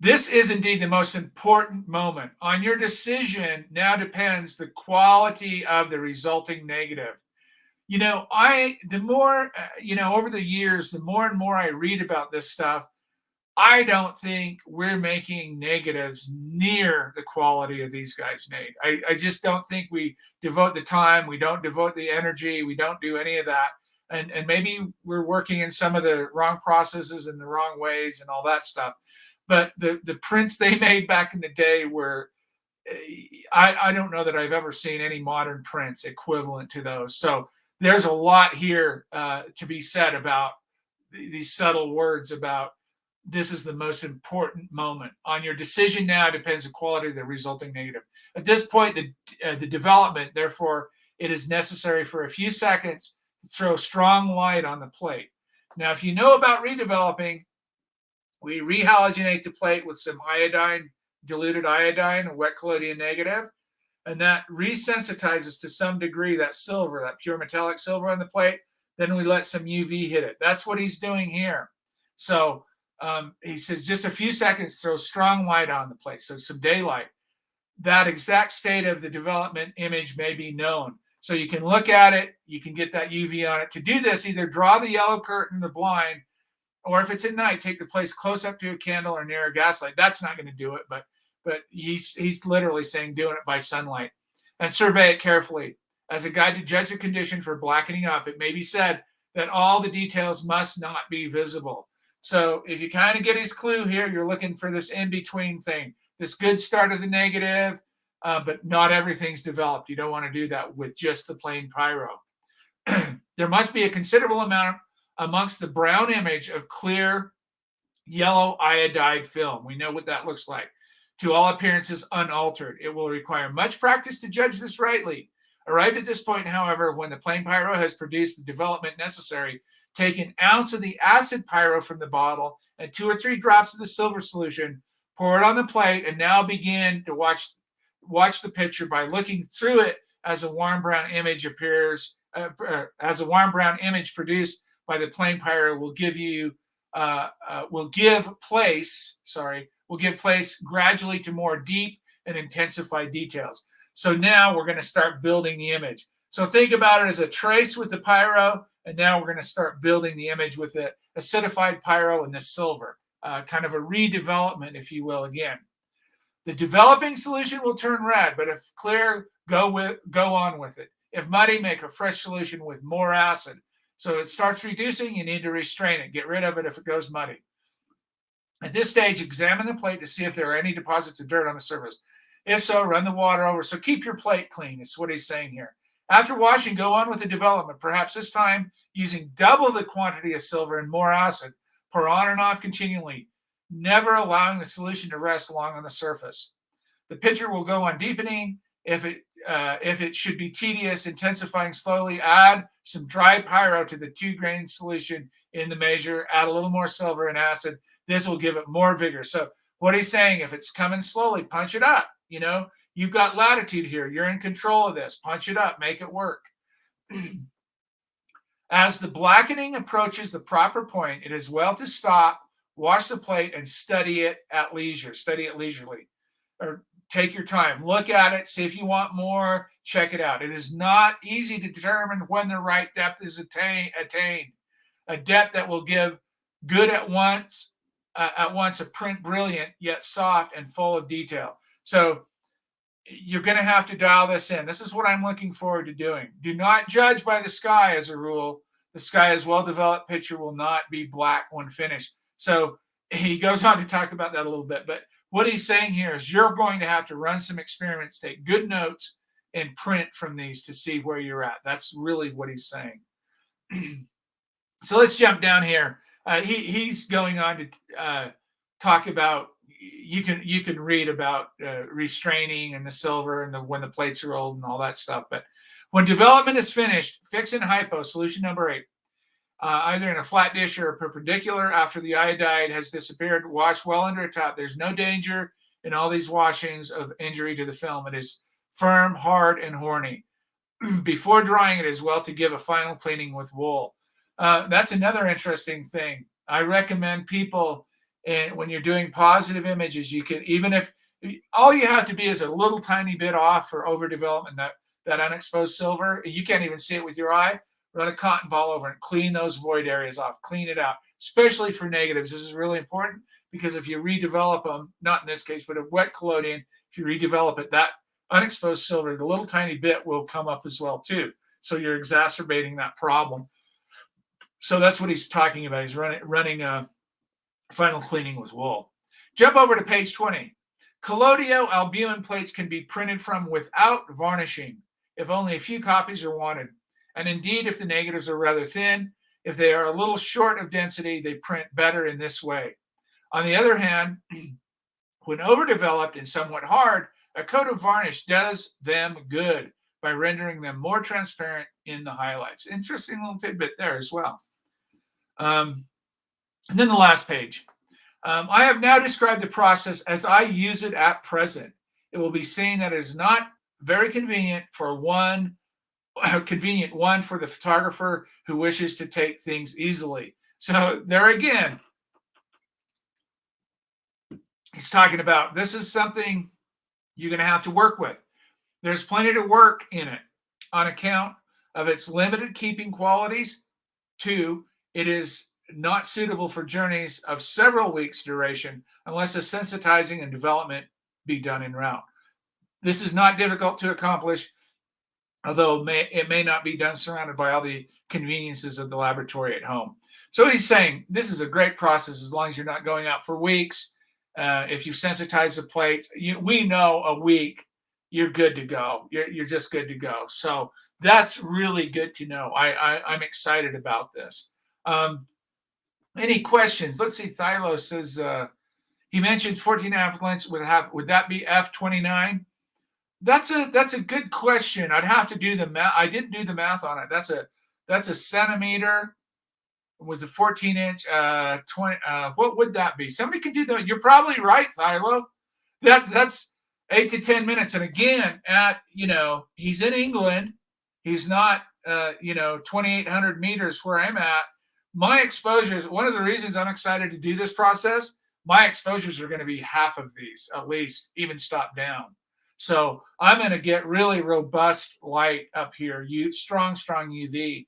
This is indeed the most important moment. On your decision now depends the quality of the resulting negative. The more, over the years, the more and more I read about this stuff, I don't think we're making negatives near the quality of these guys made. I just don't think we devote the time, we don't devote the energy, we don't do any of that. And maybe we're working in some of the wrong processes in the wrong ways and all that stuff. But the prints they made back in the day were, I don't know that I've ever seen any modern prints equivalent to those. So there's a lot here to be said about these subtle words about this is the most important moment. On your decision now depends the quality of the resulting negative. At this point, the development, therefore, it is necessary for a few seconds to throw strong light on the plate. Now, if you know about redeveloping, we rehalogenate the plate with some iodine, diluted iodine, a wet collodion negative, and that resensitizes to some degree that silver, that pure metallic silver on the plate. Then we let some UV hit it. That's what he's doing here. So he says just a few seconds, throw strong light on the plate, so some daylight. That exact state of the development image may be known. So you can look at it, you can get that UV on it. To do this, either draw the yellow curtain, the blind, or if it's at night, take the place close up to a candle or near a gaslight. That's not going to do it, but he's literally saying doing it by sunlight. And survey it carefully. As a guide to judge the condition for blackening up, it may be said that all the details must not be visible. So if you kind of get his clue here, you're looking for this in-between thing, this good start of the negative, but not everything's developed. You don't want to do that with just the plain pyro. There must be a considerable amount amongst the brown image of clear yellow iodide film. We know what that looks like. To all appearances, unaltered. It will require much practice to judge this rightly. Arrived at this point, however, when the plain pyro has produced the development necessary, take an ounce of the acid pyro from the bottle and 2 or 3 drops of the silver solution, pour it on the plate, and now begin to watch the picture by looking through it as a warm brown image appears, as a warm brown image produced by the plain pyro will give place gradually to more deep and intensified details. So now we're going to start building the image. So think about it as a trace with the pyro, and now we're going to start building the image with the acidified pyro and the silver, kind of a redevelopment, if you will, again. The developing solution will turn red, but if clear, go on with it. If muddy, make a fresh solution with more acid. So it starts reducing, you need to restrain it. Get rid of it if it goes muddy. At this stage, examine the plate to see if there are any deposits of dirt on the surface. If so, run the water over. So keep your plate clean, is what he's saying here. After washing, go on with the development, perhaps this time using double the quantity of silver and more acid. Pour on and off continually, never allowing the solution to rest long on the surface. The picture will go on deepening. If it should be tedious, intensifying slowly, add some dry pyro to the 2-grain solution in the measure, add a little more silver and acid. This will give it more vigor. So what he's saying, if it's coming slowly, punch it up. You've got latitude here. You're in control of this. Punch it up, make it work. As the blackening approaches the proper point, it is well to stop, wash the plate, and study it at leisure. Study it leisurely. Or take your time. Look at it. See if you want more. Check it out. It is not easy to determine when the right depth is attained. A depth that will give good at once a print brilliant, yet soft and full of detail. So you're going to have to dial this in. This is what I'm looking forward to doing. Do not judge by the sky as a rule. The sky as well-developed picture will not be black when finished. So he goes on to talk about that a little bit. But what he's saying here is you're going to have to run some experiments, take good notes, and print from these to see where you're at. That's really what he's saying. So let's jump down here. He's going on to talk about, you can read about restraining and the silver and when the plates are old and all that stuff. But when development is finished, fix in hypo, solution number 8. either in a flat dish or a perpendicular after the iodide has disappeared. Wash well under a towel. There's no danger in all these washings of injury to the film. It is firm, hard, and horny. Before drying, it is well to give a final cleaning with wool. That's another interesting thing. I recommend people, when you're doing positive images, you can, even if all you have to be is a little tiny bit off for overdevelopment, that unexposed silver, you can't even see it with your eye, run a cotton ball over and clean those void areas off, clean it out, especially for negatives. This is really important because if you redevelop them, not in this case, but a wet collodion, if you redevelop it, that unexposed silver, the little tiny bit will come up as well too. So you're exacerbating that problem. So that's what he's talking about. He's running a final cleaning with wool. Jump over to page 20. Collodio-albumin plates can be printed from without varnishing if only a few copies are wanted. And indeed, if the negatives are rather thin, if they are a little short of density, they print better in this way. On the other hand, when overdeveloped and somewhat hard, a coat of varnish does them good by rendering them more transparent in the highlights. Interesting little tidbit there as well. And then the last page. I have now described the process as I use it at present. It will be seen that it is not very convenient for for the photographer who wishes to take things easily. So there again, he's talking about this is something you're going to have to work with. There's plenty to work in it on account of its limited keeping qualities. 2, it is not suitable for journeys of several weeks duration unless a sensitizing and development be done en route. This is not difficult to accomplish, although it may not be done surrounded by all the conveniences of the laboratory at home. So he's saying this is a great process as long as you're not going out for weeks. If you sensitize the plates, we know a week, you're good to go. You're just good to go. So that's really good to know. I'm excited about this. Any questions? Let's see. Thilo says he mentioned 14.5 lengths would that be F29? That's a good question. I'd have to do the math. I didn't do the math on it. That's a centimeter with a 14-inch 20. What would that be? Somebody can do that. You're probably right, Thilo. That's 8 to 10 minutes. And again, he's in England. He's not 2,800 meters where I'm at. My exposures, one of the reasons I'm excited to do this process, my exposures are going to be half of these, at least, even stop down. So I'm going to get really robust light up here, strong UV.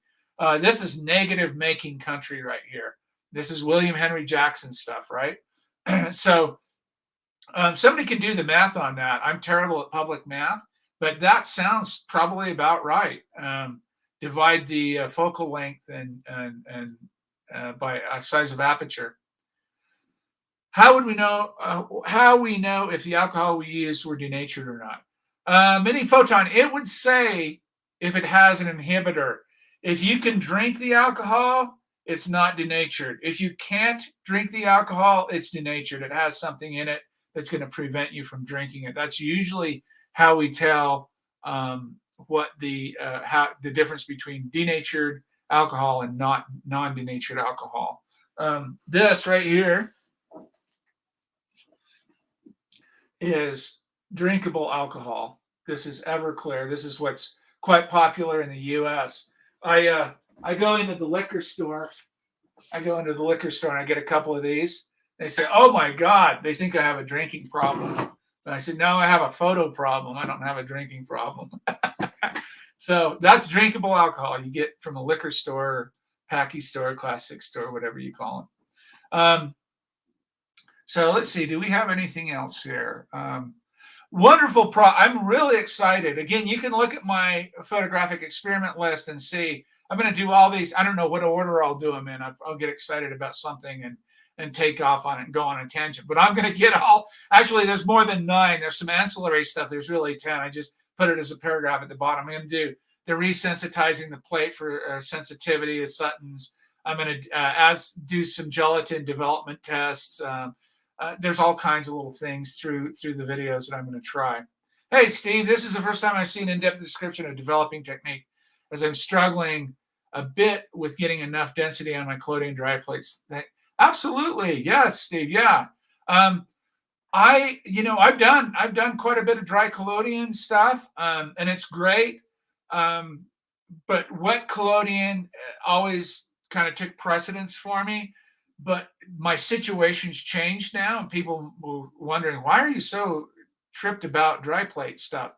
This is negative making country right here. This is William Henry Jackson stuff, right? So somebody can do the math on that. I'm terrible at public math, but that sounds probably about right. Divide the focal length and by size of aperture. How would we know? How we know if the alcohol we used were denatured or not? Mini photon. It would say if it has an inhibitor. If you can drink the alcohol, it's not denatured. If you can't drink the alcohol, it's denatured. It has something in it that's going to prevent you from drinking it. That's usually how we tell what the difference between denatured alcohol and not non-denatured alcohol. This right here is drinkable alcohol. This is Everclear. This is what's quite popular in the U.S. I go into the liquor store. And I get a couple of these. They say, "Oh my God!" They think I have a drinking problem. And I said, "No, I have a photo problem. I don't have a drinking problem." So that's drinkable alcohol you get from a liquor store, packy store, Class 6 store, whatever you call them. So let's see. Do we have anything else here? Wonderful. I'm really excited. Again, you can look at my photographic experiment list and see. I'm going to do all these. I don't know what order I'll do them in. I'll get excited about something and take off on it and go on a tangent. But I'm going to get actually, there's more than 9. There's some ancillary stuff. There's really 10. I just put it as a paragraph at the bottom. I'm going to do the resensitizing the plate for sensitivity of Sutton's. I'm going to do some gelatin development tests. There's all kinds of little things through the videos that I'm going to try. Hey, Steve, this is the first time I've seen in-depth description of developing technique as I'm struggling a bit with getting enough density on my collodion dry plates. Absolutely, yes, Steve. Yeah. I've done quite a bit of dry collodion stuff, and it's great. But wet collodion always kind of took precedence for me. But my situation's changed now, and people were wondering, why are you so tripped about dry plate stuff?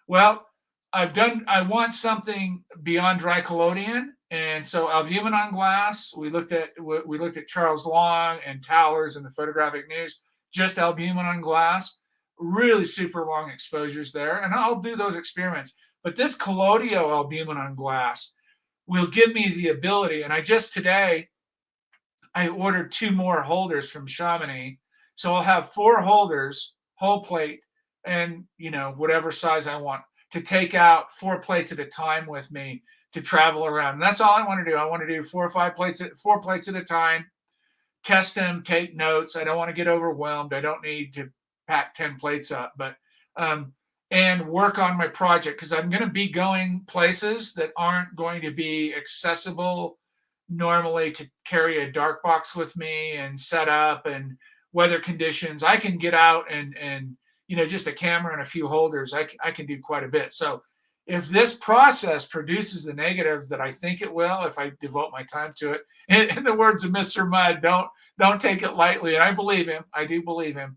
Well, I want something beyond dry collodion, and so albumin on glass. We looked at Charles Long and Towers in the Photographic News, just albumin on glass, really super long exposures there, and I'll do those experiments. But this Collodio-albumin on glass will give me the ability, and today I ordered 2 more holders from Chamonix, so I'll have 4 holders, whole plate, and whatever size I want, to take out 4 plates at a time with me to travel around. And that's all I want to do. I want to do 4 plates at a time, test them, take notes. I don't want to get overwhelmed. I don't need to pack 10 plates up, but and work on my project, because I'm going to be going places that aren't going to be accessible normally to carry a dark box with me and set up, and weather conditions. I can get out and just a camera and a few holders, I can do quite a bit. So if this process produces the negative that I think it will, if I devote my time to it, in the words of Mr. Mudd, don't take it lightly. And I believe him. I do believe him.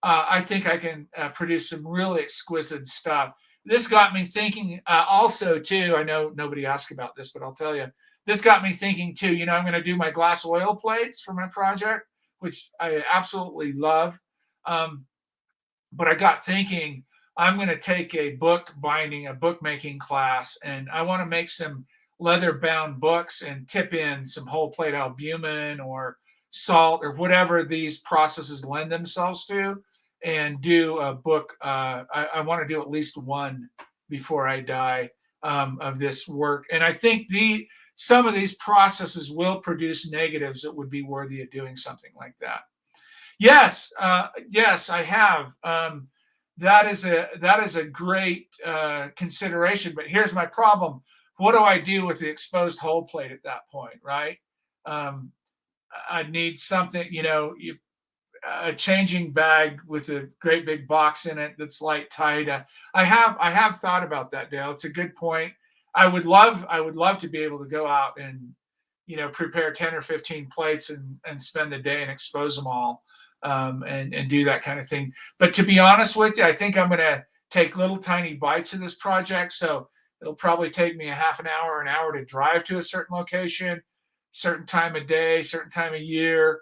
I think I can produce some really exquisite stuff. This got me thinking also too, I know nobody asked about this, but I'll tell you, this got me thinking too, I'm going to do my glass oil plates for my project, which I absolutely love. But I got thinking, I'm going to take a bookmaking class, and I want to make some leather bound books and tip in some whole plate albumin or salt or whatever these processes lend themselves to, and do a book. I want to do at least one before I die of this work. And I think some of these processes will produce negatives that would be worthy of doing something like that. Yes, I have. That is a great consideration. But here's my problem. What do I do with the exposed whole plate at that point, right? I need something, a changing bag with a great big box in it that's light tight. I have thought about that, Dale. It's a good point. I would love to be able to go out and prepare 10 or 15 plates and spend the day and expose them all, and do that kind of thing. But to be honest with you, I think I'm going to take little tiny bites of this project. So it'll probably take me a half an hour to drive to a certain location, certain time of day, certain time of year.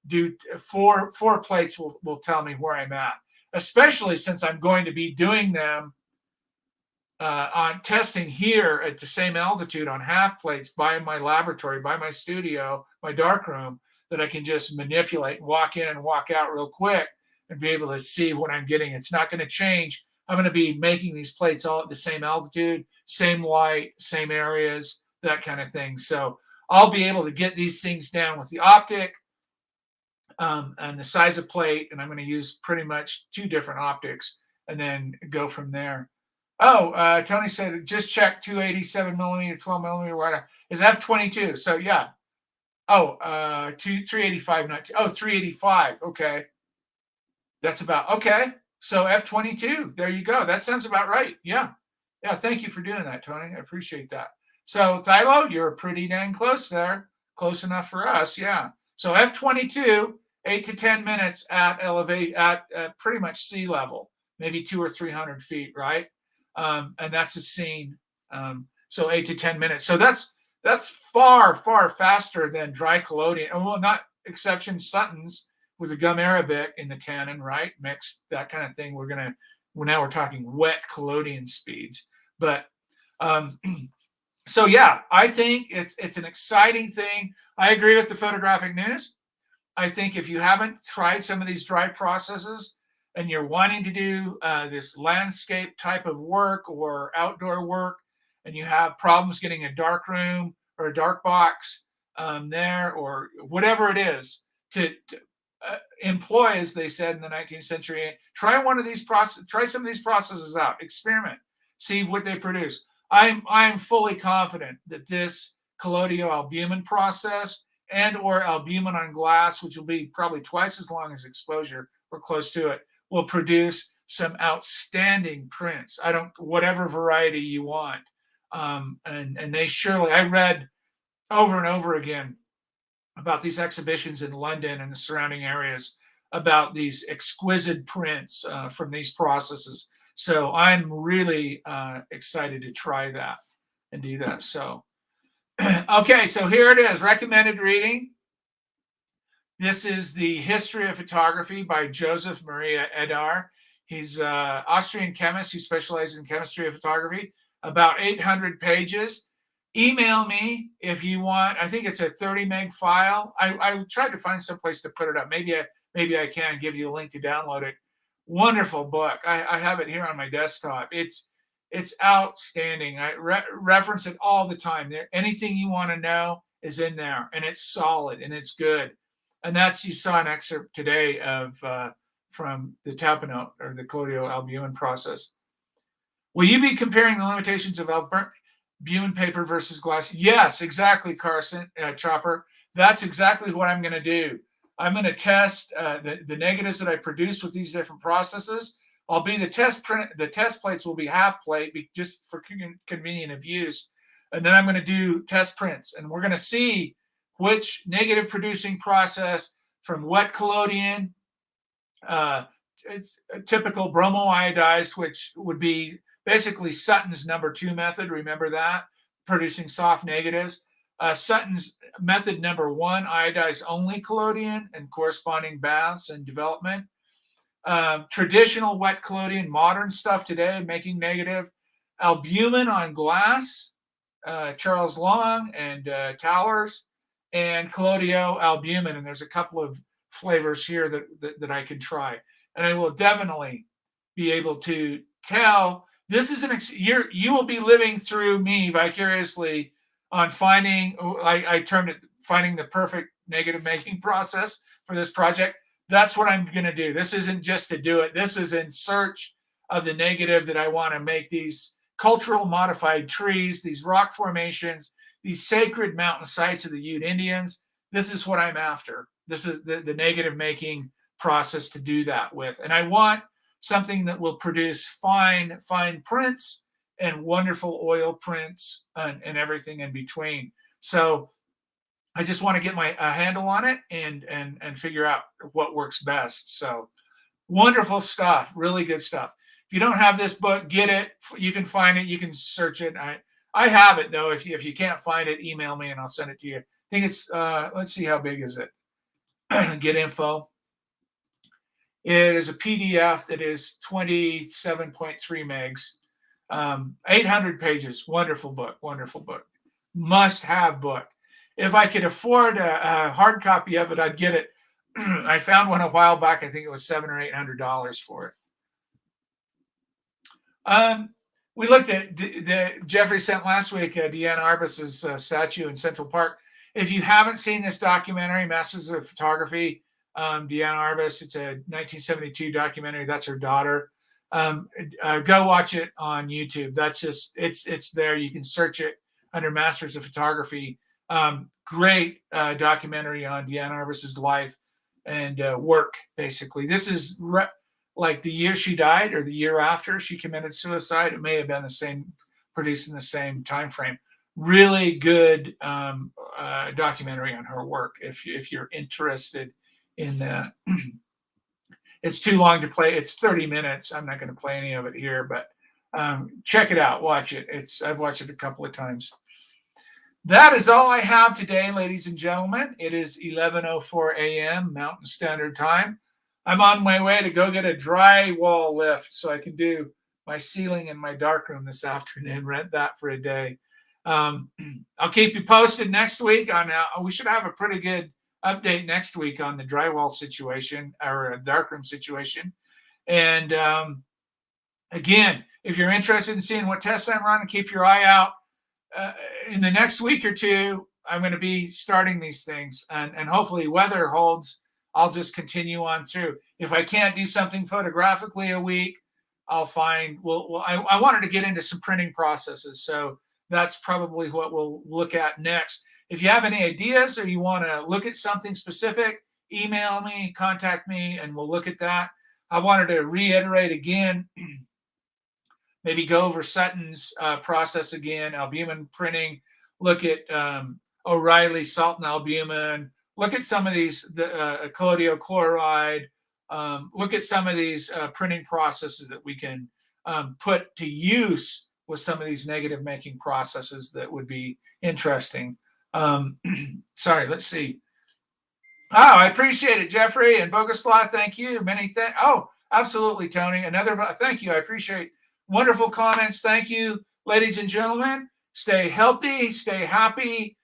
Do 4 plates will tell me where I'm at, especially since I'm going to be doing them on testing here at the same altitude on half plates by my laboratory, by my studio, my darkroom, that I can just manipulate, walk in and walk out real quick and be able to see what I'm getting. It's not going to change. I'm going to be making these plates all at the same altitude, same light, same areas, that kind of thing. So I'll be able to get these things down with the optic and the size of plate, and I'm going to use pretty much 2 different optics and then go from there. Oh, Tony said, just check 287 millimeter, 12 millimeter wide. Is f/22. So yeah. Oh, 385, not 385. Okay. That's about, okay. So f/22, there you go. That sounds about right. Yeah. Yeah. Thank you for doing that, Tony. I appreciate that. So Thilo, you're pretty dang close there. Close enough for us. Yeah. So f/22, 8 to 10 minutes at elevate at pretty much sea level, maybe 200 or 300 feet, right? And that's a scene. So 8 to 10 minutes. So that's far, far faster than dry collodion. Well, not exception Sutton's with a gum arabic in the tannin, right? Mixed, that kind of thing. Now we're talking wet collodion speeds. But so yeah, I think it's an exciting thing. I agree with the Photographic News. I think if you haven't tried some of these dry processes and you're wanting to do this landscape type of work or outdoor work, and you have problems getting a dark room or a dark box there, or whatever it is, to employ, as they said in the 19th century, try some of these processes out, experiment, see what they produce. I'm fully confident that this collodio-albumin process and or albumin on glass, which will be probably twice as long as exposure or close to it, will produce some outstanding prints. Whatever variety you want. And they surely, I read over and over again about these exhibitions in London and the surrounding areas about these exquisite prints from these processes. So I'm really excited to try that and do that. So, okay, so here it is, recommended reading. This is The History of Photography by Joseph Maria Edar. He's an Austrian chemist who specializes in chemistry of photography, about 800 pages. Email me if you want. I think it's a 30 meg file. I tried to find some place to put it up. Maybe I can give you a link to download it. Wonderful book. I have it here on my desktop. It's outstanding. I reference it all the time. Anything you want to know is in there, and it's solid and it's good. And you saw an excerpt today of from the Tapanote or the Collodio-Albumin process. Will you be comparing the limitations of albumin paper versus glass? Yes, exactly, Carson Chopper. That's exactly what I'm going to do. I'm going to test the negatives that I produce with these different processes. I'll be the test plates will be half plate just for convenient of use. And then I'm going to do test prints. And we're going to see which negative producing process from wet collodion, it's a typical bromo-iodized, which would be basically Sutton's number 2 method. Remember that? Producing soft negatives. Sutton's method number 1, iodized only collodion and corresponding baths and development. Traditional wet collodion, modern stuff today, making negative. Albumin on glass, Charles Long and Towers, and Collodio-albumin. And there's a couple of flavors here that I could try. And I will definitely be able to tell. This is you will be living through me vicariously on finding, I termed it finding the perfect negative making process for this project. That's what I'm going to do. This isn't just to do it. This is in search of the negative that I want to make these cultural modified trees, these rock formations, these sacred mountain sites of the Ute Indians. This is what I'm after. This is the negative making process to do that with. And I want something that will produce fine prints and wonderful oil prints and everything in between. So I just want to get my handle on it and figure out what works best. So wonderful stuff, really good stuff. If you don't have this book, get it. You can find it. You can search it. I have it though. If you can't find it, email me and I'll send it to you. I think it's let's see, how big is it? Get info. It is a PDF that is 27.3 megs, 800 pages. Wonderful book. Must have book. If I could afford a hard copy of it, I'd get it. I found one a while back. I think it was $700 or $800 for it. We looked at Jeffrey sent last week Deanna Arbus's statue in Central Park. If you haven't seen this documentary, Masters of Photography, Deanna Arbus, it's a 1972 documentary. That's her daughter. Go watch it on YouTube. That's just it's there. You can search it under Masters of Photography. Great documentary on Deanna Arbus's life and work. Basically, this is like the year she died or the year after she committed suicide. It may have been the same, produced in the same time frame. Really good documentary on her work. If you're interested in that. It's too long to play. It's 30 minutes. I'm not going to play any of it here, but check it out. Watch it. I've watched it a couple of times. That is all I have today, ladies and gentlemen. It is 11:04 a.m. Mountain Standard Time. I'm on my way to go get a drywall lift so I can do my ceiling in my darkroom this afternoon, rent that for a day. I'll keep you posted next week on we should have a pretty good update next week on the drywall situation or darkroom situation. And again, if you're interested in seeing what tests I'm running, keep your eye out. In the next week or two, I'm going to be starting these things, and hopefully weather holds. I'll just continue on through. If I can't do something photographically a week, I'll find. I wanted to get into some printing processes, so that's probably what we'll look at next. If you have any ideas or you want to look at something specific, email me, contact me, and we'll look at that. I wanted to reiterate again, maybe go over Sutton's process again, albumin printing, look at O'Reilly salt and albumin, look at some of these, the colloidal chloride, look at some of these printing processes that we can put to use with some of these negative making processes that would be interesting. Sorry, let's see. Oh, I appreciate it, Jeffrey and Boguslav. Thank you. Many thanks. Oh, absolutely, Tony. Another thank you. I appreciate wonderful comments. Thank you, ladies and gentlemen. Stay healthy, stay happy,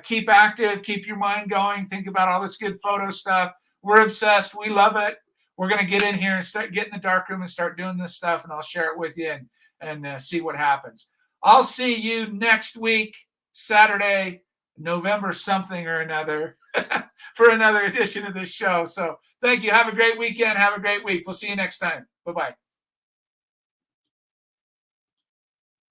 keep active, keep your mind going. Think about all this good photo stuff. We're obsessed. We love it. We're going to get in here and start getting the darkroom and start doing this stuff, and I'll share it with you and see what happens. I'll see you next week, Saturday, November something or another, for another edition of this show. So thank you. Have a great weekend. Have a great week. We'll see you next time. Bye-bye.